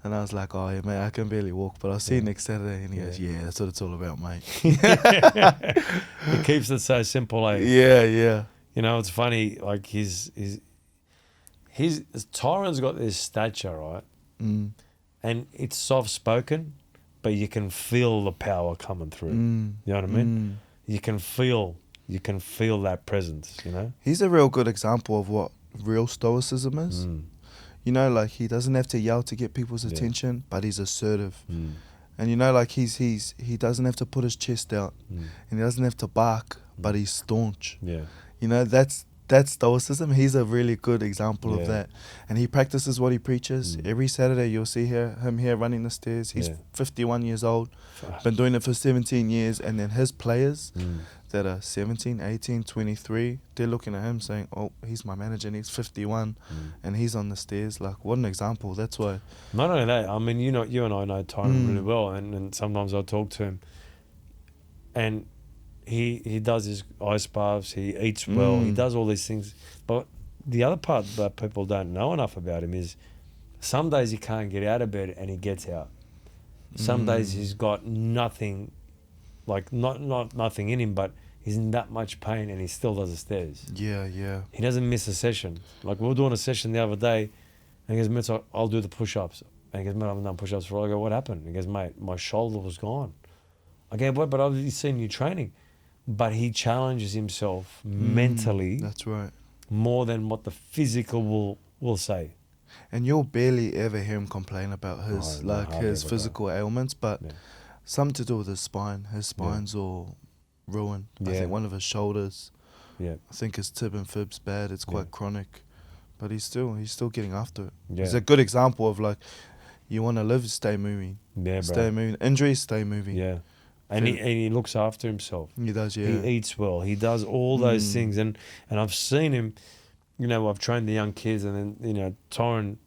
And I was like, oh, yeah, mate, I can barely walk. But I'll see you next Saturday. And he goes, yeah, that's what it's all about, mate. He keeps it so simple, eh? Yeah. It's funny, like, Tyron's got this stature, right? And it's soft-spoken, but you can feel the power coming through. You know what I mean? You can feel that presence, He's a real good example of what real stoicism is. Like, he doesn't have to yell to get people's attention, but he's assertive. And like, he doesn't have to put his chest out, and he doesn't have to bark, but he's staunch. That's stoicism. He's a really good example of that, and he practices what he preaches. Every Saturday you'll see him here running the stairs. He's 51 years old, been doing it for 17 years, and then his players, that are 17, 18, 23, they're looking at him saying, oh, he's my manager and he's 51 and he's on the stairs. Like, what an example. That's why. Not only that, I mean, you and I know Tyron really well, and sometimes I talk to him, and he does his ice baths, he eats well, he does all these things. But the other part that people don't know enough about him is some days he can't get out of bed and he gets out. Some days he's got nothing, like not nothing in him, but he's in that much pain and he still does the stairs. Yeah, yeah. He doesn't miss a session. Like we were doing a session the other day, and he goes, mate, I'll do the push-ups. And he goes, mate, I haven't done push-ups for a while. I go, what happened? He goes, mate, my shoulder was gone. I go, what? But I've seen you training. But he challenges himself mentally. That's right. More than what the physical will say. And you'll barely ever hear him complain about his his physical ailments, but something to do with his spine. His spine's all ruined. I think one of his shoulders. Yeah. I think his tib and fib's bad. It's quite chronic, but he's still getting after it. Yeah. It's a good example of like, you want to live, stay moving. Yeah, stay moving. Injuries, stay moving. Yeah. And he looks after himself. He does, yeah. He eats well. He does all those things. And I've seen him, I've trained the young kids, and then, Tyron,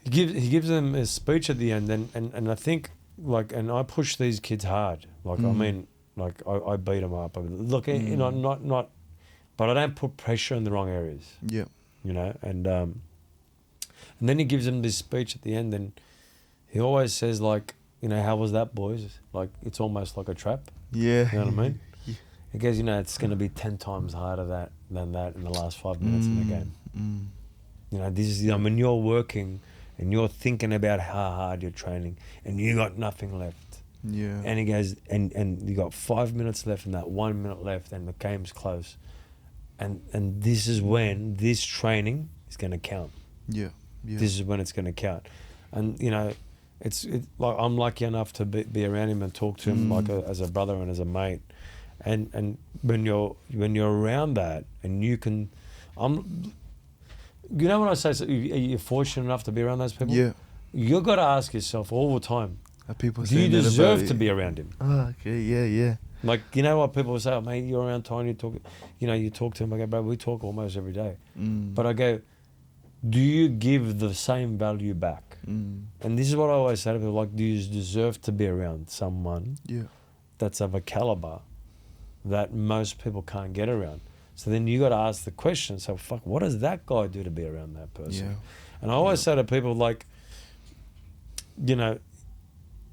he gives them a speech at the end, and I think, and I push these kids hard. I mean, I beat them up. Look, not, but I don't put pressure in the wrong areas. Yeah. And then he gives them this speech at the end, and he always says, how was that, boys? It's almost like a trap. Yeah. You know what I mean? Yeah. He goes, it's going to be 10 times harder than that in the last 5 minutes in the game. This is, when you're working and you're thinking about how hard you're training and you got nothing left. Yeah. And he goes, and you got 5 minutes left and that 1 minute left and the game's close. And this is when this training is going to count. Yeah. Yeah. This is when it's going to count. And, it's like I'm lucky enough to be around him and talk to him as a brother and as a mate, and when you're around that and you can, when I say you're fortunate enough to be around those people, you got to ask yourself all the time, people do you deserve to be around him? Oh, okay, yeah. What people will say, oh, mate, you're around Tony, you talk to him. I go, bro, we talk almost every day, but I go, do you give the same value back? And this is what I always say to people, do you deserve to be around someone that's of a caliber that most people can't get around? So then you got to ask the question, so what does that guy do to be around that person? Yeah. And I always say to people,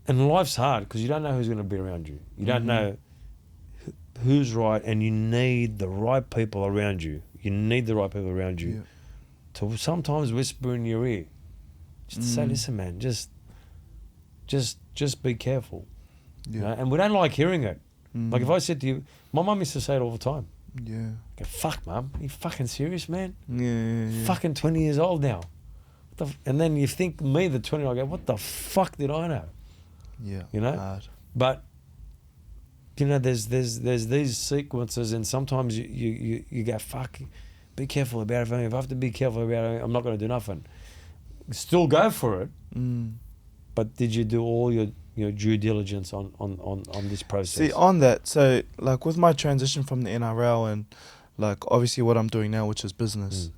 and life's hard because you don't know who's going to be around you. You don't know who's right, and you need the right people around you. You need the right people around you to sometimes whisper in your ear. Just to say, listen, man, just be careful. Yeah. And we don't like hearing it. If I said to you, my mum used to say it all the time. Yeah. I go, fuck, mum, are you fucking serious, man? Yeah. Fucking 20 years old now. And then you think me, the 20, I go, what the fuck did I know? Yeah. Hard. But there's these sequences, and sometimes you go, fuck, be careful about it. If I have to be careful about it, I'm not going to do nothing. Still go for it, but did you do all your due diligence on this process? See, on that, so with my transition from the NRL and obviously what I'm doing now, which is business,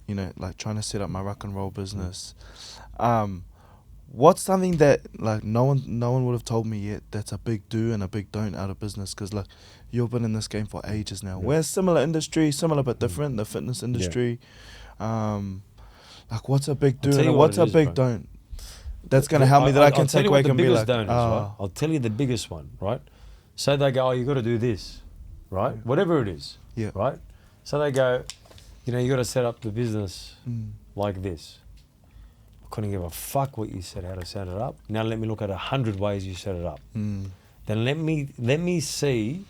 trying to set up my rock and roll business. What's something that no one would have told me yet that's a big do and a big don't out of business? Because you've been in this game for ages now. We're similar industry, similar but different. The fitness industry. What's a big do and what's a big don't? That's going to help me that I can take away and be like, I'll tell you the biggest one, right? So they go, you got to do this, right? Whatever it is, right? So they go, you got to set up the business like this. I couldn't give a fuck what you said, how to set it up. Now let me look at 100 ways you set it up. Then let me see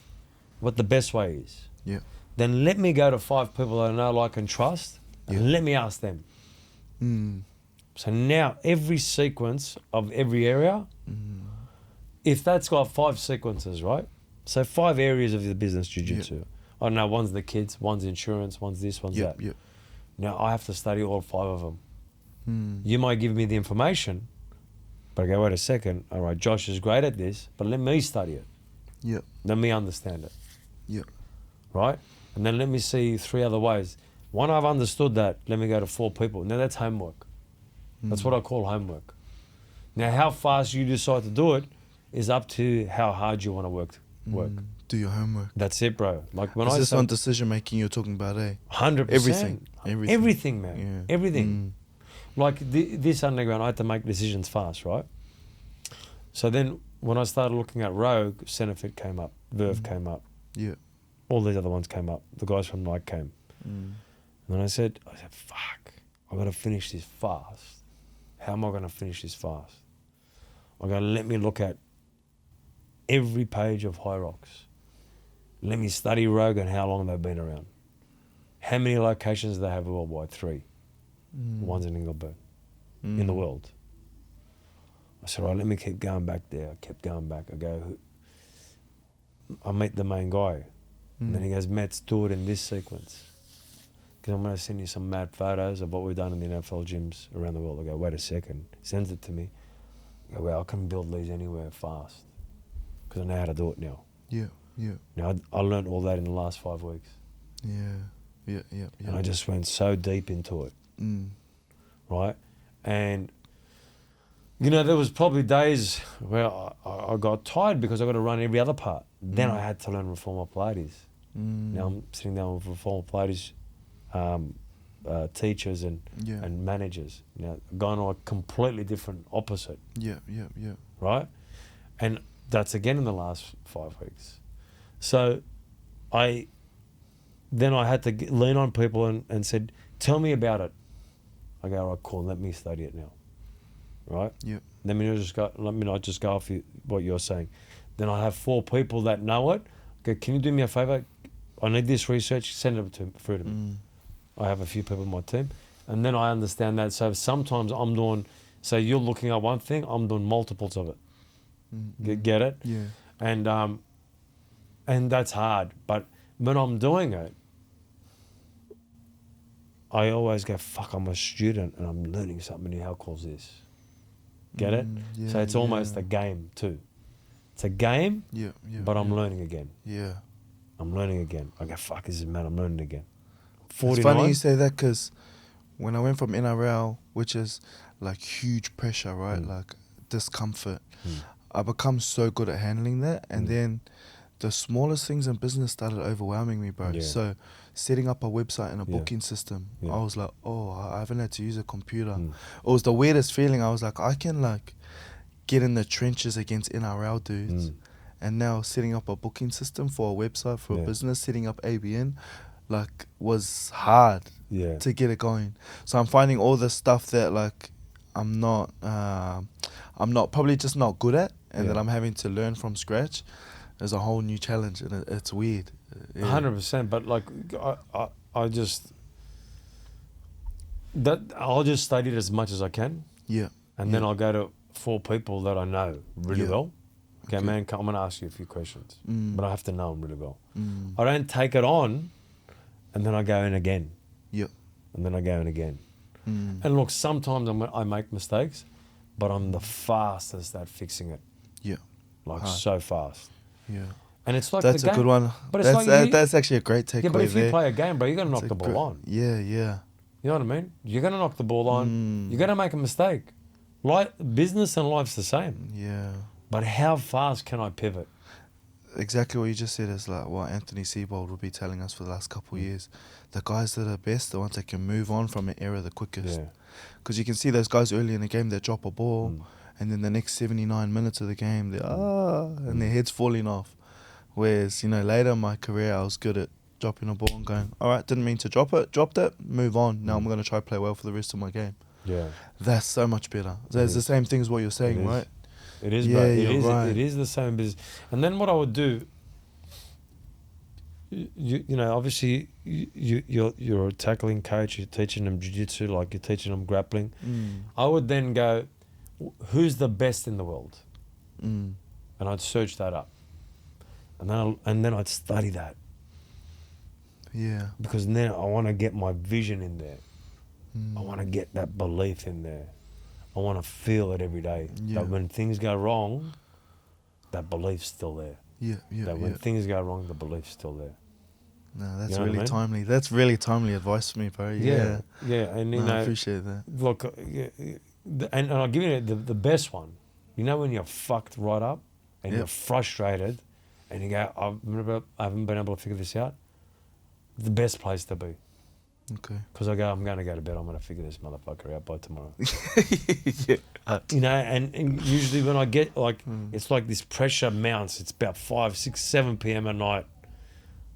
what the best way is. Yeah. Then let me go to 5 people that I know, like, and trust, and let me ask them. So now every sequence of every area, if that's got 5 sequences, right? So 5 areas of the business, jiu-jitsu. I don't know, one's the kids, one's insurance, one's this, one's that. Now I have to study all 5 of them. You might give me the information, but I go, wait a second, all right, Josh is great at this, but let me study it. Let me understand it. Yeah. Right? And then let me see 3 other ways. One, I've understood that. Let me go to 4 people. Now that's homework. That's what I call homework. Now, how fast you decide to do it is up to how hard you want to work. Do your homework. That's it, bro. Like when Is I this say on decision making you're talking about, eh? 100%. Everything. Everything, man. Yeah. Everything. Like this underground, I had to make decisions fast, right? So then when I started looking at Rogue, Centerfit came up, Verve came up, Yeah. all these other ones came up. The guys from Nike came. And then I said, fuck, I got to finish this fast. How am I going to finish this fast? I'm going to let me look at every page of High Rocks. Let me study Rogue and how long they've been around. How many locations they have worldwide? 3. One's in Engelberg, in the world. I said, right, let me keep going back there. I kept going back. I go, I meet the main guy. And then he goes, Matt, do it in this sequence. Because I'm going to send you some mad photos of what we've done in the NFL gyms around the world. I go, wait a second. He sends it to me. I go, well, I can build these anywhere fast. Because I know how to do it now. Yeah. Yeah. Now, I learned all that in the last 5 weeks. Yeah. Yeah. Yeah. Yeah. And I just went so deep into it. Right? And, you know, there was probably days where I got tired because I got to run every other part. Then I had to learn Reformer Pilates. Now I'm sitting down with Reformer Pilates teachers and managers. Now, going on a completely different opposite. Yeah. Yeah. Yeah. Right? And that's again in the last 5 weeks. So then I had to lean on people and said, tell me about it. I go, all right, cool, let me study it now. Right? Yeah. Let me not just go off what you're saying. Then I have 4 people that know it. Okay, can you do me a favor? I need this research, send it through to me. I have a few people on my team. And then I understand that. So sometimes I'm doing, so you're looking at one thing, I'm doing multiples of it. Get it? Yeah. And that's hard. But when I'm doing it, I always go, fuck, I'm a student and I'm learning something new. How cool is this? Get it? Yeah, So it's almost a game too. It's a game, but I'm learning again. Yeah. I'm learning again. I go, fuck, this is mad, I'm learning again. It's 49. funny you say that because when I went from NRL, which is like huge pressure, right? Like discomfort, I become so good at handling that. And then the smallest things in business started overwhelming me, bro. Yeah. So setting up a website and a Yeah. booking system, Yeah. I was like, oh, I haven't had to use a computer. It was the weirdest feeling. I was like, I can like get in the trenches against NRL dudes. And now setting up a booking system for a website, for a business, setting up ABN, like was hard to get it going. So I'm finding all the stuff that like I'm not probably just not good at, and that I'm having to learn from scratch. There's a whole new challenge, and it's weird. 100%, but like I'll just study it as much as I can. Yeah. And then I'll go to 4 people that I know really well. Okay, man, I'm going to ask you a few questions, but I have to know them really well. I don't take it on, and then I go in again. Yep. And then I go in again. And look, sometimes I make mistakes, but I'm the fastest at fixing it. Yeah. Like so fast. Yeah. And it's like That's the a game. good one. But it's like that's actually a great takeaway. Yeah, but if you there. play a game, bro, you're going to knock the ball on. Yeah. You know what I mean? You're going to knock the ball on. You're going to make a mistake. Business and life's the same. Yeah. But how fast can I pivot? Exactly what you just said is like what Anthony Seibold will be telling us for the last couple of years. The guys that are best, the ones that can move on from an era the quickest. Because you can see those guys early in the game, they drop a ball, and then the next 79 minutes of the game, and their head's falling off. Whereas, later in my career, I was good at dropping a ball and going, all right, didn't mean to drop it, dropped it, move on. Now I'm going to try play well for the rest of my game. Yeah. That's so much better. It's the same thing as what you're saying, right? It is, yeah, bro. right. It is the same business. And then what I would do, obviously you're a tackling coach, you're teaching them jiu-jitsu, like you're teaching them grappling. I would then go, who's the best in the world? And I'd search that up. And then I'd study that. Yeah. Because then I want to get my vision in there. I want to get that belief in there. I want to feel it every day. Yeah. That when things go wrong, that belief's still there. that when things go wrong, the belief's still there. No, that's You know what I really mean? timely. That's really timely advice for me, bro. Yeah. And No, I appreciate that. look, and I'll give you the best one. You know when you're fucked right up and you're frustrated, and you go, I haven't been able to figure this out. The best place to be. Okay. Because I'm going to go to bed. I'm going to figure this motherfucker out by tomorrow. Yeah. You know, and usually when I get it's like this pressure mounts. It's about 5, 6, 7 p.m. at night.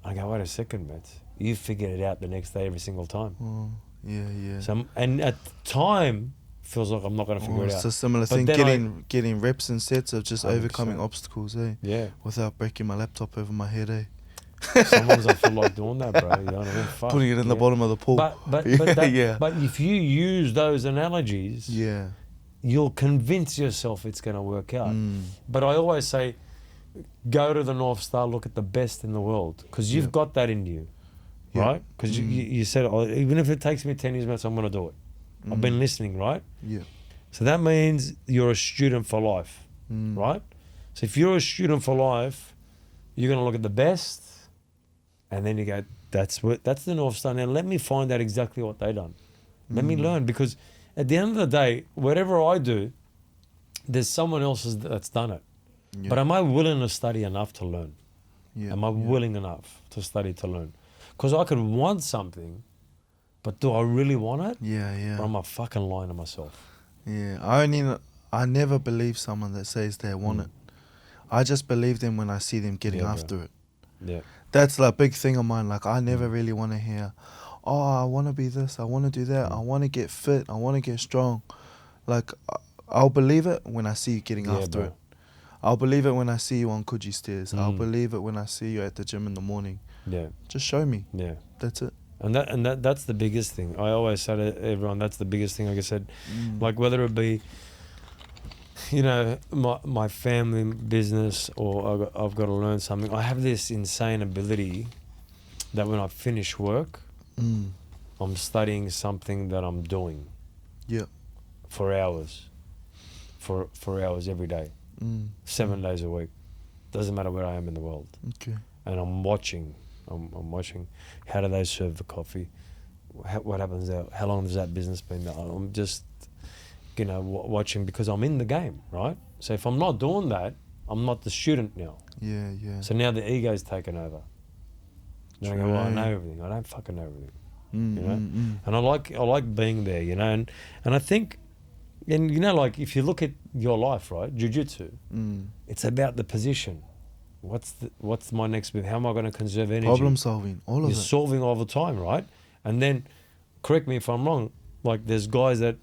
I go, wait a second, mate. You figured it out the next day every single time. Oh, yeah. So, and at the time, feels like I'm not going to figure it out. It's a similar But thing, then getting reps and sets of just 100%. overcoming obstacles, Yeah. without breaking my laptop over my head, Sometimes I feel like doing that, bro. You know what I mean? Fuck. Putting it in the bottom of the pool. But if you use those analogies, you'll convince yourself it's going to work out. But I always say, go to the North Star, look at the best in the world, because you've got that in you, right? Because you said, even if it takes me 10 years, mate, I'm going to do it. I've been listening, right? Yeah. So that means you're a student for life, right? So if you're a student for life, you're going to look at the best, and then you go, that's the North Star. Now let me find out exactly what they done. Let me learn, because at the end of the day, whatever I do, there's someone else that's done it. Yeah. But am I willing to study enough to learn? Yeah. Am I willing enough to study to learn? Because I could want something, but do I really want it? Yeah. Or am I fucking lying to myself? Yeah, I never believe someone that says they want it. I just believe them when I see them getting after it. Yeah. That's the big thing of mine. Like, I never really want to hear, oh, I want to be this, I want to do that, I want to get fit, I want to get strong. Like, I'll believe it when I see you getting after it. I'll believe it when I see you on Coogee stairs. I'll believe it when I see you at the gym in the morning. Yeah. Just show me. Yeah. That's it. And that's the biggest thing. I always say to everyone, that's the biggest thing. Like I said, like whether it be, you know, my family business, or I've got to learn something. I have this insane ability that when I finish work, I'm studying something that I'm doing. Yeah. For hours. For hours every day. 7 days a week. Doesn't matter where I am in the world. Okay. And I'm watching. I'm watching. How do they serve the coffee? What happens there? How long has that business been there? I'm just, you know, watching, because I'm in the game, right? So if I'm not doing that, I'm not the student now. Yeah. So now the ego's taken over. Then I go, well, I know everything. I don't fucking know everything. You know? And I like being there, you know, and I think, and you know, like if you look at your life, right, jiu-jitsu, it's about the position. What's my next move? How am I going to conserve energy? Problem solving, all of it. You're solving all the time, right? And then, correct me if I'm wrong, like there's guys that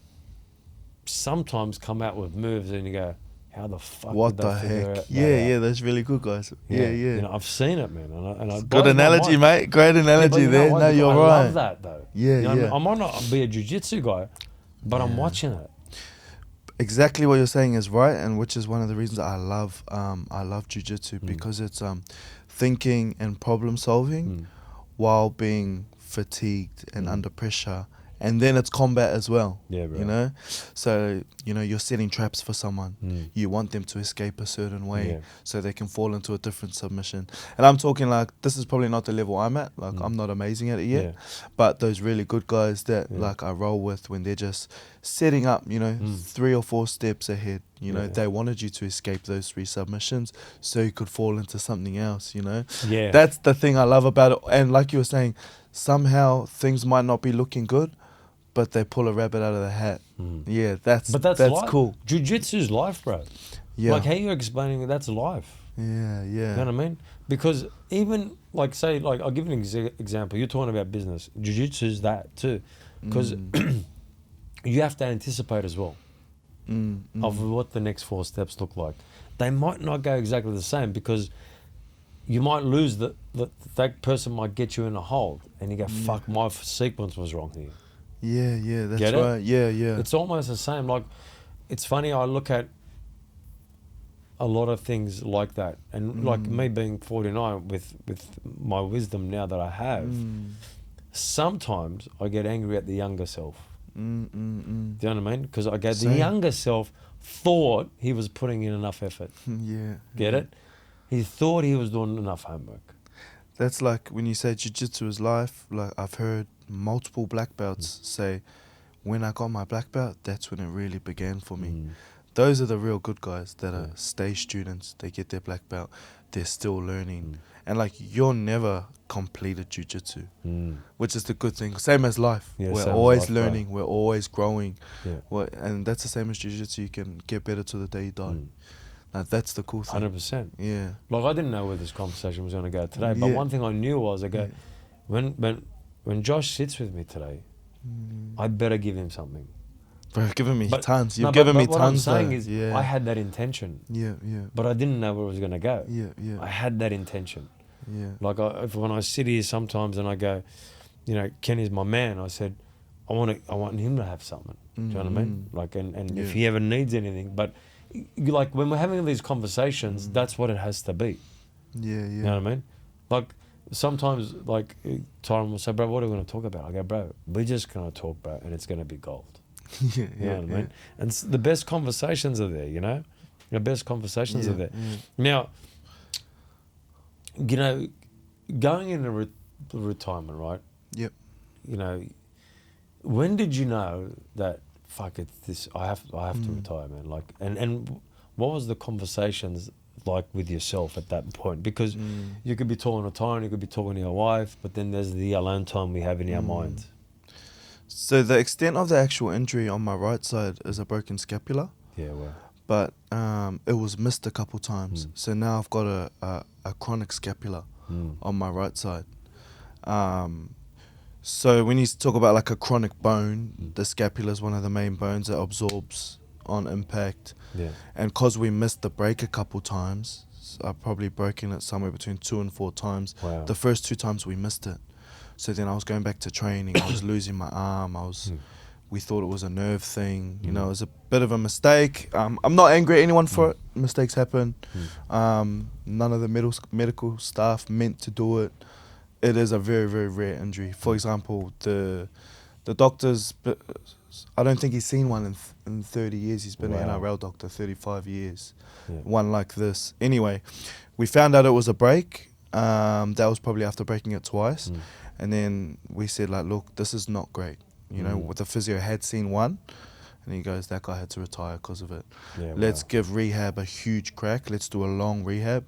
sometimes come out with moves and you go, how the fuck what did the they figure heck? that Yeah, that's really good, guys. Yeah. You know, I've seen it, man. And I good analogy, mate. Great analogy there. No, you're right. I love that, though. Yeah, you know I might not be a jiu-jitsu guy, but I'm watching it. Exactly what you're saying is right, and which is one of the reasons I love jiu-jitsu, because it's thinking and problem solving while being fatigued and under pressure, and then it's combat as well. Yeah, bro. You know, so you know you're setting traps for someone. You want them to escape a certain way so they can fall into a different submission. And I'm talking like this is probably not the level I'm at. Like I'm not amazing at it yet, but those really good guys that like I roll with, when they're just setting up, you know, 3 or 4 steps ahead. You know, they wanted you to escape those 3 submissions so you could fall into something else. You know, that's the thing I love about it. And like you were saying, somehow things might not be looking good, but they pull a rabbit out of the hat. Yeah, that's cool. Jiu-jitsu's life, bro. Yeah. Like how you're explaining it, that's life. Yeah. You know what I mean? Because even, like, say, like, I'll give you an example. You're talking about business. Jiu-jitsu's that too. Because you have to anticipate as well of what the next 4 steps look like. They might not go exactly the same, because you might lose that person might get you in a hold and you go, fuck, my sequence was wrong here. Yeah, that's right. Yeah. It's almost the same. Like, it's funny, I look at a lot of things like that. And like me being 49 with my wisdom now that I have, sometimes I get angry at the younger self. Do you know what I mean? Because the younger self thought he was putting in enough effort. Get it? He thought he was doing enough homework. That's like when you say jiu-jitsu is life. Like I've heard multiple black belts say, when I got my black belt, that's when it really began for me. Those are the real good guys that are stay students. They get their black belt. They're still learning. And like you're never completed jiu-jitsu, which is the good thing. Same as life. Yeah, we're same as always life, learning. We're always growing. Yeah. And that's the same as jiu-jitsu. You can get better to the day you die. That's the cool thing. 100%. Yeah. Like I didn't know where this conversation was going to go today, but one thing I knew was, when Josh sits with me today, I better give him something. Bro, you've given me tons. You've No, given me what tons. I'm saying is, I had that intention. Yeah. But I didn't know where it was going to go. Yeah. I had that intention. Yeah. Like when I sit here sometimes and I go, Kenny's my man. I said, I want him to have something. Do you know what I mean? Like, and if he ever needs anything, but like when we're having these conversations, that's what it has to be. Yeah. You know what I mean? Like sometimes, like Tyron will say, bro, what are we going to talk about? I go, bro, we're just going to talk, bro, and it's going to be gold. You know what I mean? And the best conversations are there, The best conversations are there. Now, going into retirement, right? Yep. When did you know that, fuck it, I have to retire, man? Like, and what was the conversations like with yourself at that point? Because you could be talking to Tyron, you could be talking to your wife, but then there's the alone time we have in our minds. So the extent of the actual injury on my right side is a broken scapula. Yeah, well. But it was missed a couple times. So now I've got a chronic scapula on my right side. So when you talk about like a chronic bone, the scapula is one of the main bones that absorbs on impact. Yeah. And because we missed the break a couple times, so I've probably broken it somewhere between 2 and 4 times. Wow. The first 2 times we missed it. So then I was going back to training. I was losing my arm. We thought it was a nerve thing. It was a bit of a mistake. I'm not angry at anyone for it. Mistakes happen. None of the medical staff meant to do it. It is a very, very rare injury. For example, the doctors, I don't think he's seen one in 30 years. He's been an NRL doctor, 35 years. One like this. Anyway, we found out it was a break. That was probably after breaking it twice. And then we said, like, look, this is not great. What the physio had seen one. And he goes, that guy had to retire because of it. Let's give rehab a huge crack. Let's do a long rehab.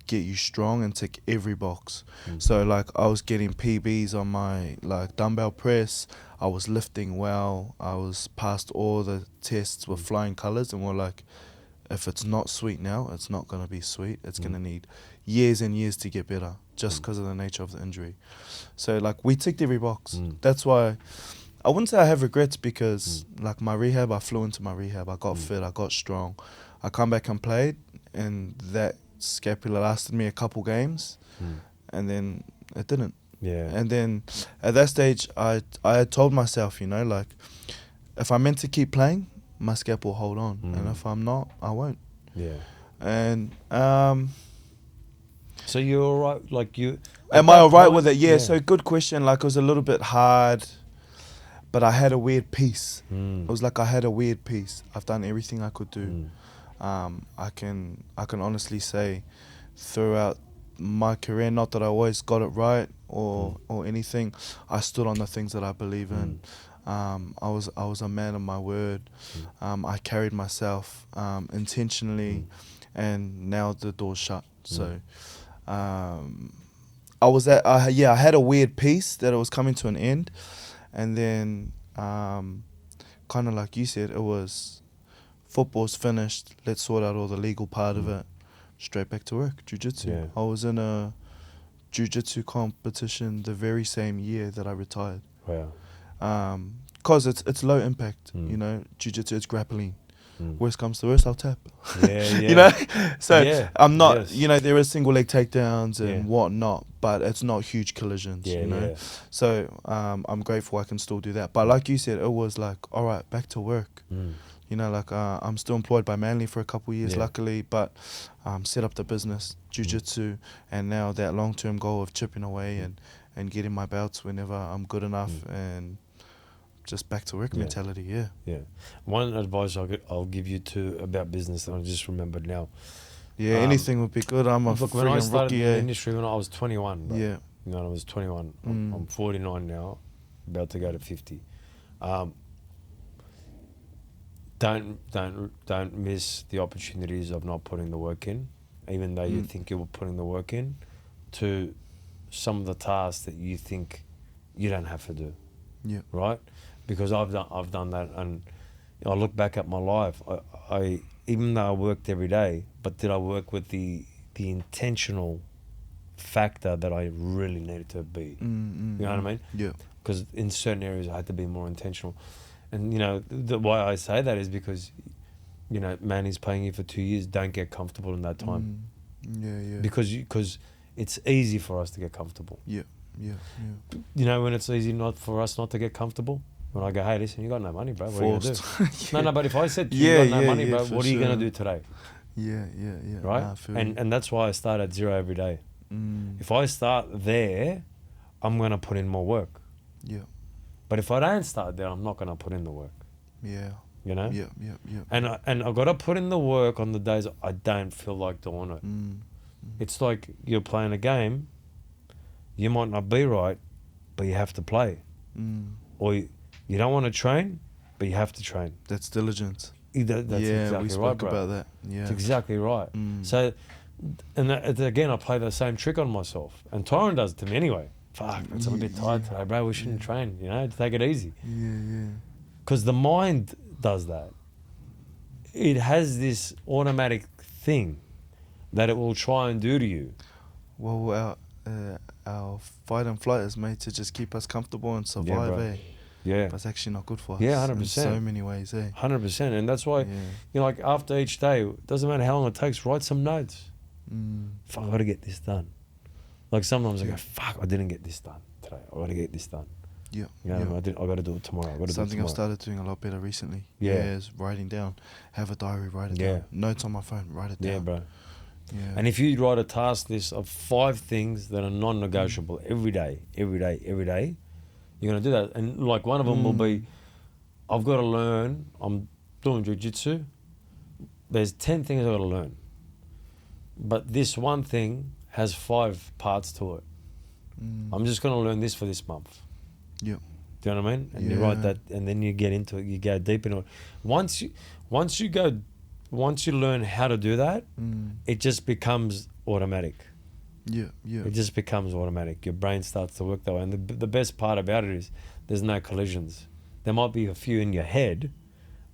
Get you strong and tick every box. So, like, I was getting PBs on my, like, dumbbell press. I was lifting well. I was past all the tests with flying colours. And we're like, if it's not sweet now, it's not going to be sweet. It's going to need years and years to get better just because of the nature of the injury. So, like, we ticked every box. That's why I wouldn't say I have regrets because, like, my rehab, I flew into my rehab. I got fit. I got strong. I come back and played, and that scapula lasted me a couple games, and then it didn't. Yeah. And then at that stage, I had told myself, like, if I'm meant to keep playing, my scap will hold on, and if I'm not, I won't. Yeah. And so you're all right, like you. Am I all right with it? Yeah. So good question. Like, it was a little bit hard, but I had a weird peace. It was like I had a weird peace. I've done everything I could do. I can honestly say, throughout my career, not that I always got it right or anything, I stood on the things that I believe in. I was a man of my word. I carried myself intentionally, and now the door's shut. So I had a weird peace that it was coming to an end, and then kind of like you said, it was football's finished. Let's sort out all the legal part of it. Straight back to work, jiu-jitsu. Yeah. I was in a jiu-jitsu competition the very same year that I retired. Wow. Because it's low impact, jiu-jitsu, it's grappling. Worst comes to worst, I'll tap. Yeah. So I'm not, there is single leg takedowns and whatnot, but it's not huge collisions, So I'm grateful I can still do that. But like you said, it was like, all right, back to work. I'm still employed by Manly for a couple of years, luckily, but set up the business, jiu-jitsu, and now that long-term goal of chipping away and getting my belts whenever I'm good enough, and just back to work mentality. Yeah. One advice I'll give you too about business that I just remembered now. Yeah, anything would be good. I'm a Look, when I freaking started rookie. in the industry when I was 21, bro. Yeah. You know, when I was 21. I'm 49 now, about to go to 50. Don't miss the opportunities of not putting the work in, even though you think you were putting the work in, to some of the tasks that you think you don't have to do. Yeah. Right? Because I've done that, and I look back at my life. I even though I worked every day, but did I work with the intentional factor that I really needed to be? You know what I mean? Yeah. Because in certain areas I had to be more intentional. And, you know, the why I say that is because, you know, Manny's paying you for 2 years. Don't get comfortable in that time. Yeah. Because it's easy for us to get comfortable. Yeah. You know, when it's easy not for us not to get comfortable? When I go, hey, listen, you got no money, bro. What are you going to do? No, but if I said to you, you got no money, bro, what are you going to do today? Yeah. Right? Nah, and that's why I start at zero every day. If I start there, I'm going to put in more work. Yeah. But if I don't start there, I'm not going to put in the work. Yeah. You know? Yeah. And I've got to put in the work on the days I don't feel like doing it. It's like you're playing a game. You might not be right, but you have to play. Or you don't want to train, but you have to train. That's diligence. That's exactly we spoke right, bro. about that. Yeah. It's exactly right. So, and again, I play the same trick on myself. And Tyron does it to me anyway. Fuck, I'm a bit tired today, bro. We shouldn't train, you know, take it easy. Yeah. Because the mind does that. It has this automatic thing that it will try and do to you. Well, our fight and flight is made to just keep us comfortable and survive, bro. Yeah. But it's actually not good for us. Yeah, 100%. In so many ways, 100%. And that's why, you know, like after each day, it doesn't matter how long it takes, write some notes. Fuck, I got to get this done. Like sometimes I go, fuck, I didn't get this done today. I got to get this done. Yeah. You know, I got to do it tomorrow. Something I've started doing a lot better recently. Yeah. Is writing down. Have a diary, write it down. Notes on my phone, write it down. Yeah, bro. Yeah. And if you write a task list of 5 things that are non-negotiable every day, you're going to do that. And like one of them will be, I've got to learn, I'm doing jiu-jitsu. There's 10 things I've got to learn. But this one thing has 5 parts to it. I'm just going to learn this for this month. Yeah. Do you know what I mean? And you write that, and then you get into it, you go deep into it. Once you learn how to do that, it just becomes automatic. Yeah. It just becomes automatic. Your brain starts to work that way. And the best part about it is there's no collisions. There might be a few in your head,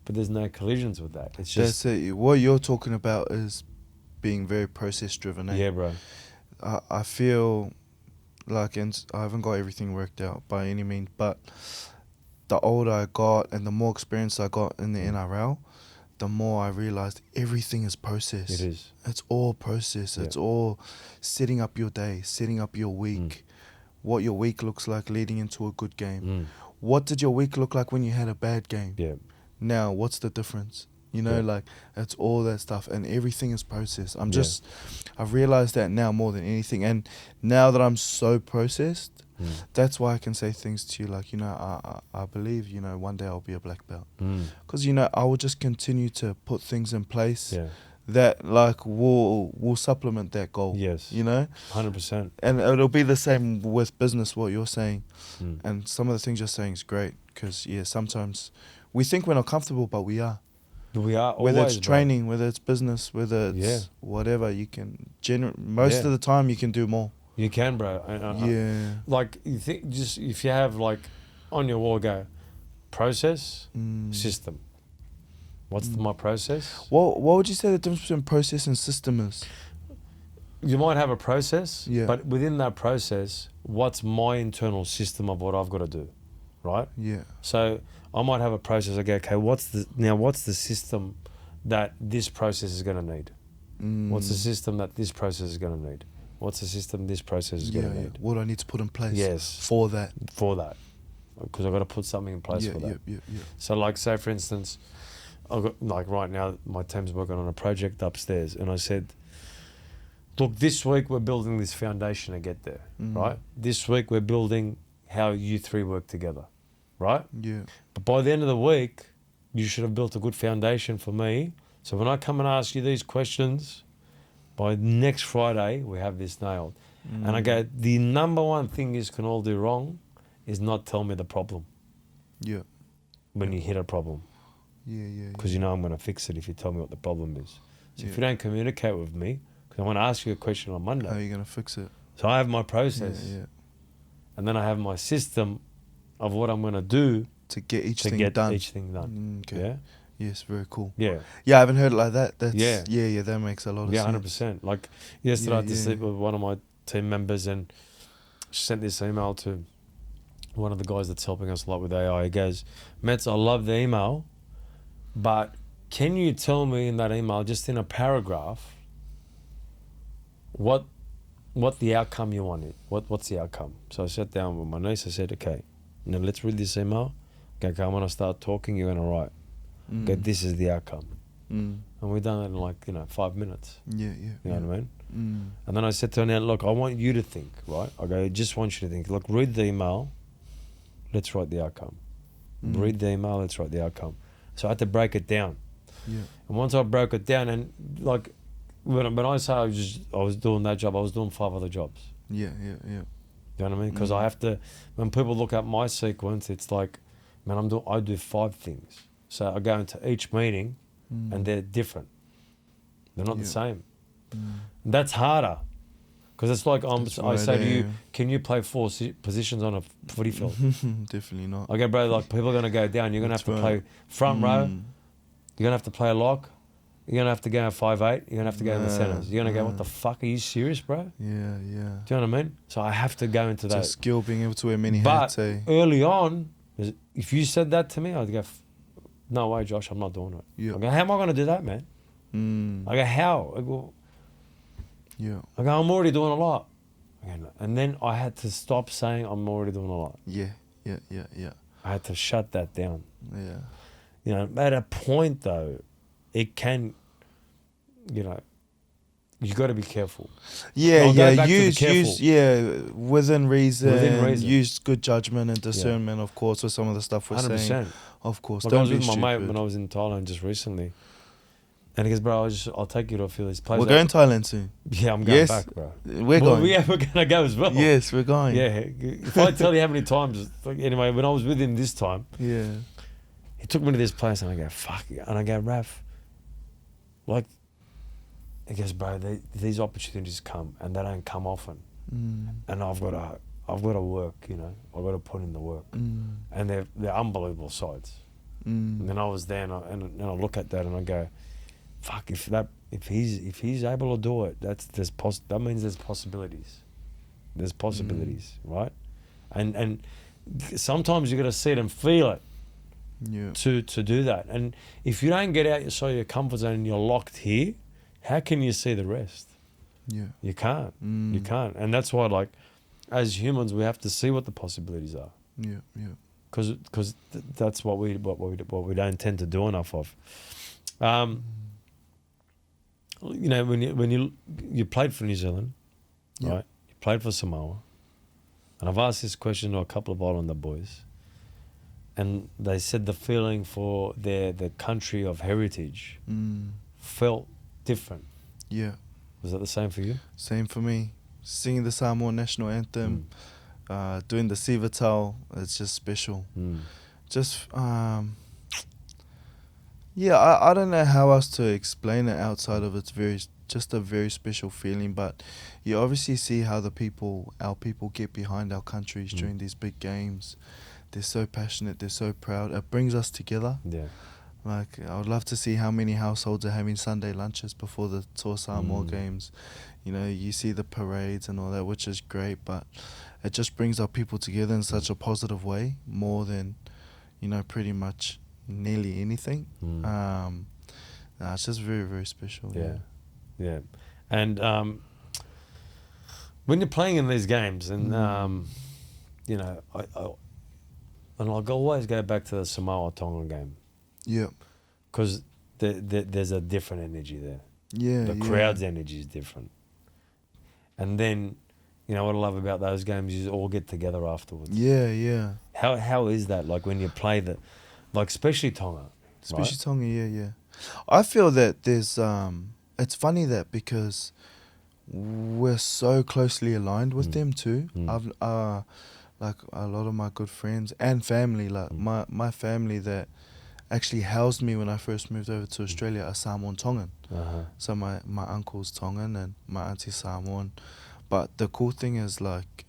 but there's no collisions with that. It's just... That's it. What you're talking about is being very process driven. Yeah, bro. I feel like, and I haven't got everything worked out by any means, but the older I got and the more experience I got in the NRL, the more I realized everything is process. It is. It's all process. It's all setting up your day, setting up your week, what your week looks like leading into a good game. What did your week look like when you had a bad game? Yeah. Now, what's the difference? You know, like, it's all that stuff, and everything is process. I've realized that now more than anything. And now that I'm so processed, that's why I can say things to you like, you know, I believe, you know, one day I'll be a black belt. Because, you know, I will just continue to put things in place that, like, will supplement that goal. Yes. You know? 100%. And it'll be the same with business, what you're saying. And some of the things you're saying is great. Because, sometimes we think we're not comfortable, but we are. We are always, whether it's training, whether it's business, whether it's whatever, you can most of the time you can do more. You can, bro. Like, you think, just if you have, like, on your wall, go process, system. What's my process? What would you say the difference between process and system is? You might have a process, but within that process, what's my internal system of what I've got to do, right? Yeah. So I might have a process. I go, okay, what's the system that this process is going to need? What's the system that this process is going to need? What's the system this process is going to need? What do I need to put in place? Yes. For that. Because I've got to put something in place for that. So, like, say, for instance, I've got, like, right now, my team's working on a project upstairs, and I said, look, this week we're building this foundation to get there, right? This week we're building how you 3 work together, right? Yeah. But by the end of the week, you should have built a good foundation for me. So when I come and ask you these questions, by next Friday, we have this nailed. And I go, the number one thing you can all do wrong is not tell me the problem Yeah. when you hit a problem. Yeah. Because you know I'm going to fix it if you tell me what the problem is. So Yeah. if you don't communicate with me, because I want to ask you a question on Monday. How are you going to fix it? So I have my process. Yeah. And then I have my system of what I'm going to do To get each to thing get done. each thing done. Okay. Yeah? Yes, very cool. Yeah. Yeah, I haven't heard it like that. That's Yeah. Yeah, that makes a lot of Yeah, sense. 100%. Like yesterday I had to Yeah. sleep with one of my team members and she sent this email to one of the guys that's helping us a lot with AI. He goes, Mets, I love the email, but can you tell me in that email, just in a paragraph, what the outcome you wanted? What's the outcome? So I sat down with my niece. I said, okay, now let's read this email. Okay, I'm going to start talking. You're going to write. Okay, this is the outcome. And we've done it in like, 5 minutes. Yeah. You know what I mean? Mm. And then I said to her, now, look, I want you to think, right? I go, I just want you to think. Look, read the email. Let's write the outcome. Read the email. Let's write the outcome. So I had to break it down. Yeah. And once I broke it down, and like when I say I was doing that job, I was doing 5 other jobs. Yeah. You know what I mean? Because I have to. When people look at my sequence, it's like, man, I do 5 things. So I go into each meeting, and they're different. They're not the same. And that's harder. Because it's like I say to you, can you play 4 positions on a footy field? Definitely not. Okay, bro, like people are going to go down. You're going to have to play front row. You're going to have to play a lock. You're going to have to go 5'8". You're going to have to go in the centres. You're going to go, what the fuck? Are you serious, bro? Yeah. Do you know what I mean? So I have to go into that. It's a skill being able to wear many but hats. early on, if you said that to me, I'd go, no way, Josh, I'm not doing it. Yeah. I go, how am I going to do that, man? I go, how? I go, I'm already doing a lot. And then I had to stop saying I'm already doing a lot. Yeah. I had to shut that down. Yeah. At a point though, it can, you got to be careful. Yeah. I'll go back to the Use within reason. Use good judgment and discernment, of course, with some of the stuff we're 100%. saying. Of course. Like I was with my mate when I was in Thailand just recently. And he goes, bro, I'll take you to a few of these places. We're going to Thailand soon. Yeah, I'm going back, bro. We're going. Yeah, we're going to go as well. Yes, we're going. Yeah. If I tell you how many times, anyway, when I was with him this time, he took me to this place and I go, fuck. And I go, Raf, like, he goes, bro, these opportunities come and they don't come often. And I've got to work, I've got to put in the work. And they're unbelievable sights. And then I was there and I look at that and I go, fuck, if he's able to do it, that means there's possibilities. There's possibilities, right? And sometimes you got to see it and feel it to do that. And if you don't get out your comfort zone and you're locked here, how can you see the rest? Yeah. You can't. You can't. And that's why, like, as humans, we have to see what the possibilities are. Yeah. Because that's what we don't tend to do enough of. When you played for New Zealand, right? You played for Samoa, and I've asked this question to a couple of Islander boys, and they said the feeling for their country of heritage felt different. Yeah. Was that the same for you? Same for me. Singing the Samoan national anthem, doing the sivatau, it's just special. Just I don't know how else to explain it outside of it's just a very special feeling. But you obviously see how our people get behind our countries during these big games. They're so passionate, they're so proud. It brings us together. Yeah. Like, I would love to see how many households are having Sunday lunches before the Tour Samoa games. You see the parades and all that, which is great, but it just brings our people together in such a positive way, more than, pretty much nearly anything. It's just very, very special. Yeah. And when you're playing in these games, and I always go back to the Samoa Tonga game. Yeah. Because there's a different energy there. Yeah. The crowd's energy is different. And then, what I love about those games is you all get together afterwards. Yeah. How is that? Like when you play especially Tonga. Especially right? Tonga, yeah. I feel that there's it's funny that because we're so closely aligned with them too. I've like a lot of my good friends and family, like my family that actually housed me when I first moved over to Australia are Samoan Tongan. So my uncle's Tongan and my auntie's Samoan. But the cool thing is like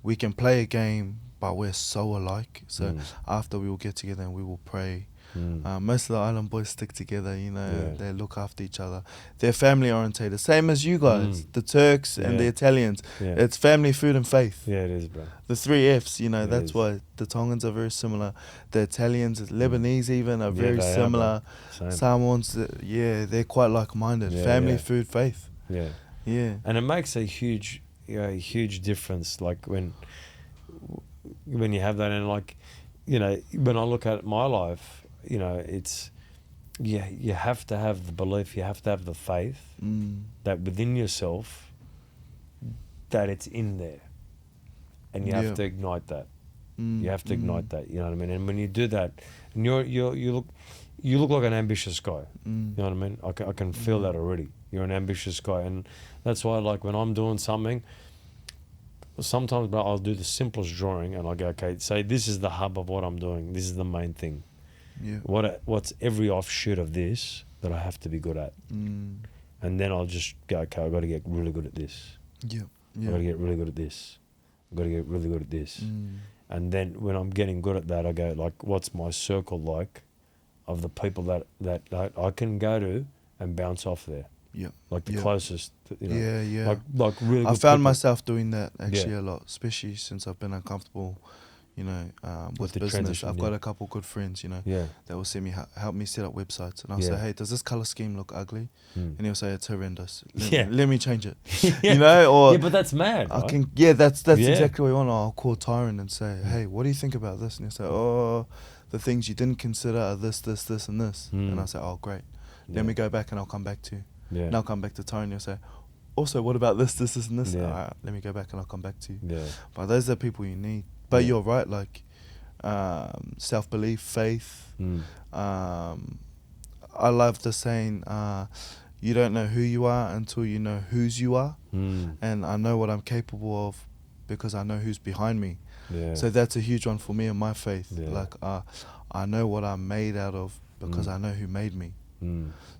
we can play a game, but we're so alike. So after we will get together and we will pray. Most of the island boys stick together, you know, they look after each other. They're family orientated, same as you guys, the Turks and the Italians. It's family, food and faith. Yeah, it is, bro. The 3 Fs, you know, It that's is. why the Tongans are very similar. The Italians, Lebanese even, are very they similar. Same. Samoans, they're quite like-minded. Family, food, faith. Yeah. And it makes a huge difference, like when you have that, and like, you know, when I look at my life, you know, it's you have to have the belief, you have to have the faith that within yourself that it's in there, and you have to ignite that. You have to ignite that. You know what I mean? And when you do that, and you look like an ambitious guy. You know what I mean? I can feel that already. You're an ambitious guy, and that's why, like, when I'm doing something, sometimes, but I'll do the simplest drawing, and I'll go, okay, say this is the hub of what I'm doing. This is the main thing. What's every offshoot of this that I have to be good at? And then I'll just go, okay, I've got to get really good at this. I've got to get really good at this. I've got to get really good at this. And then when I'm getting good at that, I go, like, what's my circle like of the people that I can go to and bounce off there? Like the closest, you know. Like really good I found people. myself doing that actually a lot, especially since I've been uncomfortable, you know, with the business. transition, I've got a couple good friends, you know, that will send me help me set up websites, and I'll say, hey, does this color scheme look ugly? And he'll say it's horrendous. Let me change it. You know, or but that's mad. I right? can. That's exactly what I want. I'll call Tyron and say, hey, what do you think about this? And he'll say, oh, the things you didn't consider are this, and this. And I'll say, oh, great. Then we go back and I'll come back to you. And I'll come back to Tyron and he'll say, also, what about this, and this? All right, let me go back and I'll come back to you. But those are the people you need. But you're right, like self-belief, faith. I love the saying, you don't know who you are until you know whose you are. And I know what I'm capable of because I know who's behind me. So that's a huge one for me in my faith. Like I know what I'm made out of because I know who made me.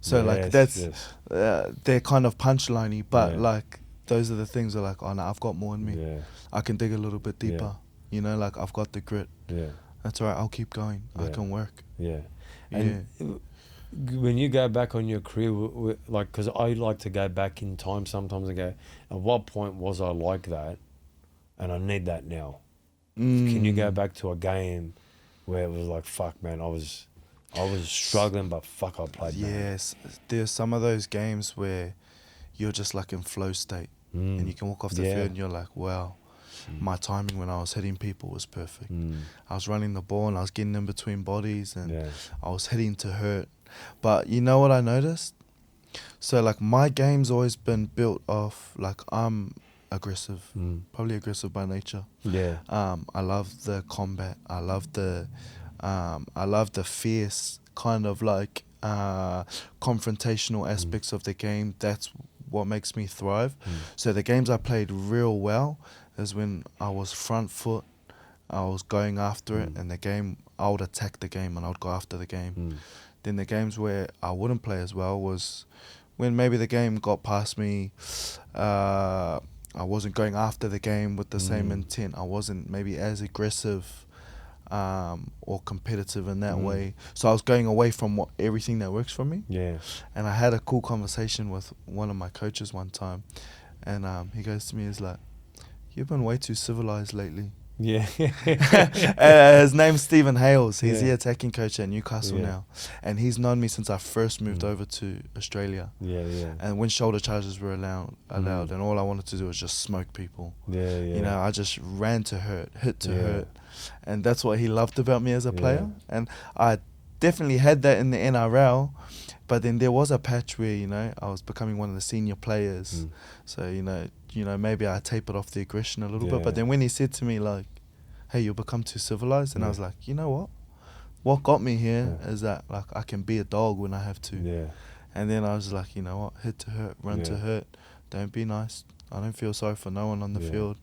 So like that's they're kind of punchliney, but like those are the things that like, oh no, I've got more in me. I can dig a little bit deeper. You know, like I've got the grit. That's all right. I'll keep going. I can work. And when you go back on your career, like, because I like to go back in time sometimes and go, at what point was I like that, and I need that now? Can you go back to a game where it was like, fuck, man, I was struggling, but fuck, I played. Yes, there's some of those games where you're just like in flow state, and you can walk off the field and you're like, wow, my timing when I was hitting people was perfect. I was running the ball and I was getting in between bodies, and I was hitting to hurt. But you know what I noticed? So like my game's always been built off, like I'm aggressive, probably aggressive by nature. I love the combat. I love the fierce kind of like confrontational aspects of the game. That's what makes me thrive. So the games I played real well is when I was front foot, I was going after it, and the game, I would attack the game and I would go after the game. Then the games where I wouldn't play as well was when maybe the game got past me, I wasn't going after the game with the same intent. I wasn't maybe as aggressive or competitive in that way. So I was going away from everything that works for me. And I had a cool conversation with one of my coaches one time, and he goes to me, he's like, you've been way too civilized lately. His name's Stephen Hales. He's the attacking coach at Newcastle now, and he's known me since I first moved over to Australia. And when shoulder charges were allowed, and all I wanted to do was just smoke people. You know, I just ran to hurt, hit to hurt, and that's what he loved about me as a player. And I definitely had that in the NRL, but then there was a patch where, you know, I was becoming one of the senior players. So you know, maybe I tapered off the aggression a little bit. But then when he said to me, like, hey, you'll become too civilized, and I was like, you know what got me here is that, like, I can be a dog when I have to. And then I was like, you know what, hit to hurt, run to hurt. Don't be nice. I don't feel sorry for no one on the field.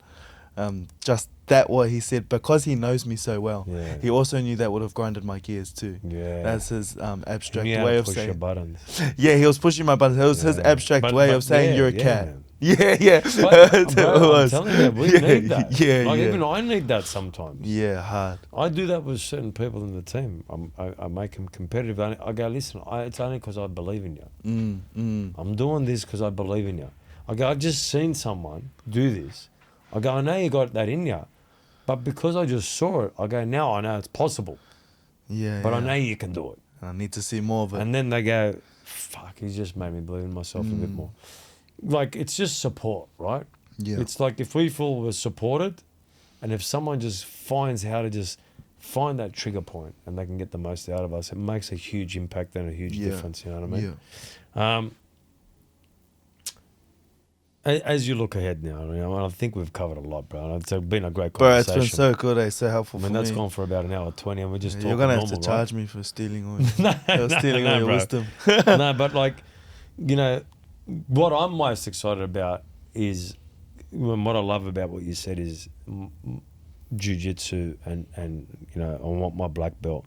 Just that what he said, because he knows me so well. Yeah. He also knew that would have grinded my gears too. Yeah. That's his abstract He knew how way to of push your saying. buttons. Yeah, he was pushing my buttons. It was his abstract way of saying you're a cat. Man. Yeah. But, bro, I'm telling you, we need that. Yeah. Even I need that sometimes. Yeah, hard. I do that with certain people in the team. I make them competitive. I go, listen, it's only because I believe in you. I'm doing this because I believe in you. I go, I've just seen someone do this. I go, I know you got that in you, but because I just saw it, I go, now I know it's possible. Yeah. But I know you can do it. I need to see more of it. And then they go, fuck, he's just made me believe in myself a bit more. Like, it's just support, right? Yeah. It's like if we feel we're supported, and if someone just finds how to just find that trigger point and they can get the most out of us, it makes a huge impact and a huge difference, you know what I mean? Yeah. As you look ahead now, I think we've covered a lot, bro. It's been a great Bro, conversation. it's been so good, so helpful for me. That's gone for about an hour 20 and we're just talking You're going to have normal, to charge me for stealing all your bro. wisdom. No, but like, what I'm most excited about is, what I love about what you said is jiu-jitsu and I want my black belt.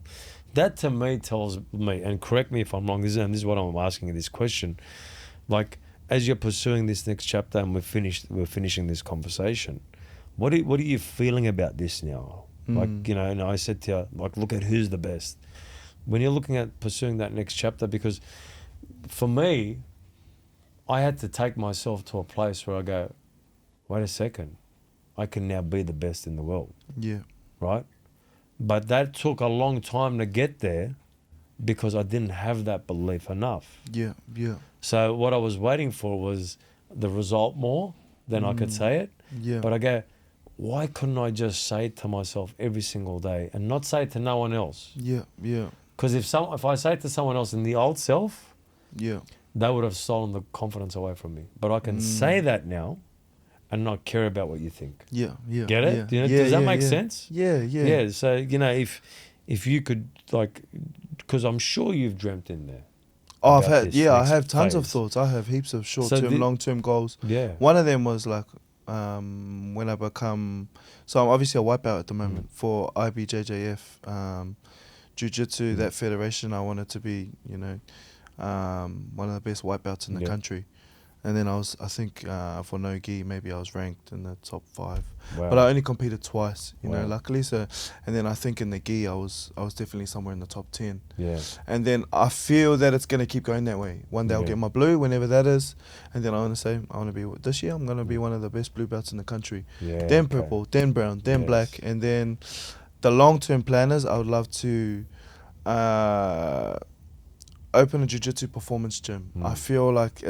That to me tells me, and correct me if I'm wrong, this is what I'm asking you this question, like, as you're pursuing this next chapter and we're finishing this conversation, what are you feeling about this now? Like, and I said to you, like, look at who's the best. When you're looking at pursuing that next chapter, because for me, I had to take myself to a place where I go, wait a second, I can now be the best in the world. Yeah. Right? But that took a long time to get there because I didn't have that belief enough. Yeah. So what I was waiting for was the result more than I could say it. Yeah. But I go, why couldn't I just say it to myself every single day and not say it to no one else? Yeah. Because if I say it to someone else in the old self, Yeah. they would have stolen the confidence away from me. But I can say that now and not care about what you think. Yeah. Get it? Yeah. Does that make sense? Yeah. Yeah. So, if you could, like, because I'm sure you've dreamt in there. Oh, I have tons of phase. thoughts. I have heaps of short-term, long-term goals. Yeah. One of them was like, when I become, so I'm obviously a white belt at the moment for IBJJF, Jiu-Jitsu, that federation. I wanted to be, one of the best white belts in the country. And then I think for no gi, maybe I was ranked in the top 5. Wow. But I only competed twice, Wow. luckily. So, and then I think in the gi, I was definitely somewhere in the top 10. Yeah. And then I feel that it's going to keep going that way. One day I'll get my blue, whenever that is. And then I want to say, this year I'm going to be one of the best blue belts in the country. Yeah, Then purple, then brown, then black. And then the long-term planners, I would love to open a jiu-jitsu performance gym. I feel like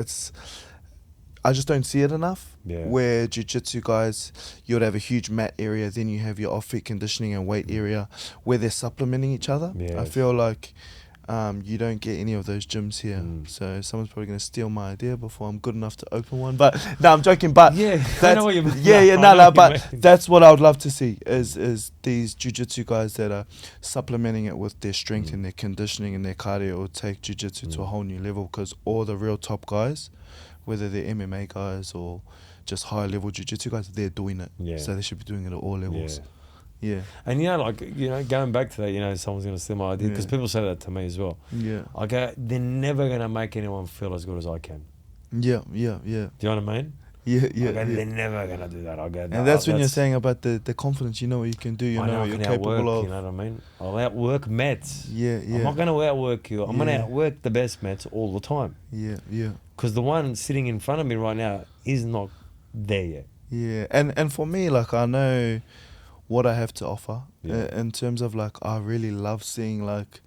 I just don't see it enough. Yeah. Where jiu-jitsu guys, you would have a huge mat area, then you have your off-feet conditioning and weight area where they're supplementing each other. Yes. I feel like you don't get any of those gyms here. So someone's probably going to steal my idea before I'm good enough to open one. But no, I'm joking. But I know what you mean. But that's what I would love to see is these jiu-jitsu guys that are supplementing it with their strength and their conditioning and their cardio will take jiu-jitsu to a whole new level, because all the real top guys, whether they're MMA guys or just high level jiu-jitsu guys, they're doing it. Yeah. So they should be doing it at all levels. Yeah. And going back to that, someone's going to steal my idea, because people say that to me as well. Yeah. I go, they're never going to make anyone feel as good as I can. Yeah. Do you know what I mean? Yeah. They're never going to do that. I go, and that's when you're saying about the confidence, you know what you can do, you know what you're capable of. You know what I mean? I'll outwork Mets. Yeah. I'm not going to outwork you. I'm going to outwork the best Mets all the time. Yeah. Because the one sitting in front of me right now is not there yet. Yeah. And for me, like, I know what I have to offer in terms of, like, I really love seeing, like,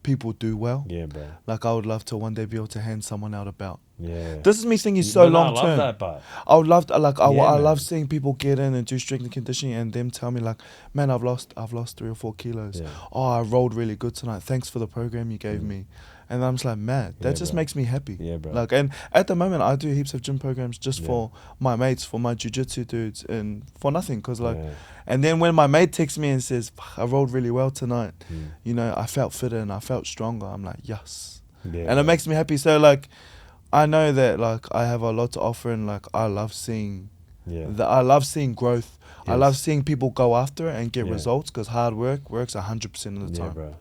people do well. Yeah, bro. Like, I would love to one day be able to hand someone out a belt. Yeah. This is me thinking so long term. I love that part. I would love to, like, I love seeing people get in and do strength and conditioning and them tell me, like, man, I've lost 3 or 4 kilos. Yeah. Oh, I rolled really good tonight. Thanks for the program you gave me. And I'm just like, man, that just makes me happy. Yeah, bro. Like, and at the moment, I do heaps of gym programs just for my mates, for my jiu-jitsu dudes, and for nothing. Cause like, and then when my mate texts me and says, I rolled really well tonight, I felt fitter and I felt stronger. I'm like, yes. Yeah, And it makes me happy. So like, I know that like I have a lot to offer, and like I love seeing I love seeing growth. I love Yes. seeing people go after it and get Yeah. results, because hard work works 100% of the Yeah, time. bro.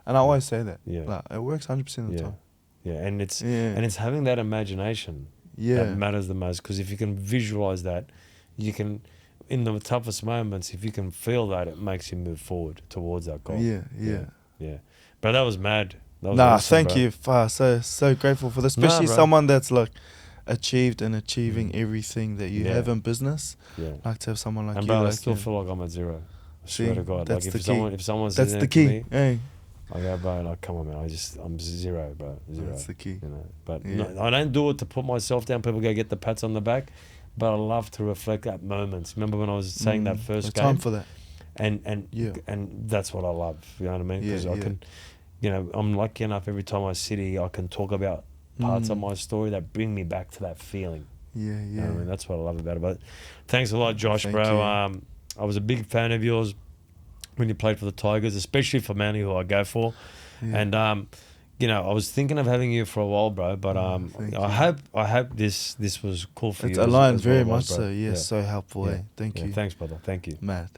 And I always say that. Yeah. Like, it works 100% of the Yeah. time. Yeah, and it's Yeah. having that imagination that Yeah. matters the most. Because if you can visualize that, you can, in the toughest moments, if you can feel that, it makes you move forward towards that goal. Yeah. Yeah. Yeah. But that was mad. That was Nah, awesome, thank bro. you. So grateful for this. Nah, Especially bro. someone that's like achieved and achieving Mm. everything that you Yeah. have in business. Yeah. Like to have someone like And you. bro, I Like, still feel like I'm at zero. I see, swear to God. that's Like the if key. someone says That's that the to key. me, Hey, I go, bro, like, come on, man. I'm zero, bro. Zero. that's the key. You know. But Yeah. no, I don't do it to put myself down. People go get the pats on the back. But I love to reflect at moments. Remember when I was saying that first There's time game? for that. And Yeah. and that's what I love. You know what I mean? Yeah, Because I yeah. can, you know, I'm lucky enough every time I sit here, I can talk about parts of my story that bring me back to that feeling. Yeah, You know yeah. what I mean? That's what I love about it. But thanks a lot, Josh, Thank bro. you. I was a big fan of yours when you played for the Tigers, especially for Manly, who I go for. Yeah. And you know, I was thinking of having you for a while, bro. But thank you. I hope this was cool for It's you. aligned as very well, much bro. so. Yes, so helpful. Yeah. Eh? Thank Yeah, you. thanks, brother. Thank you. Mad.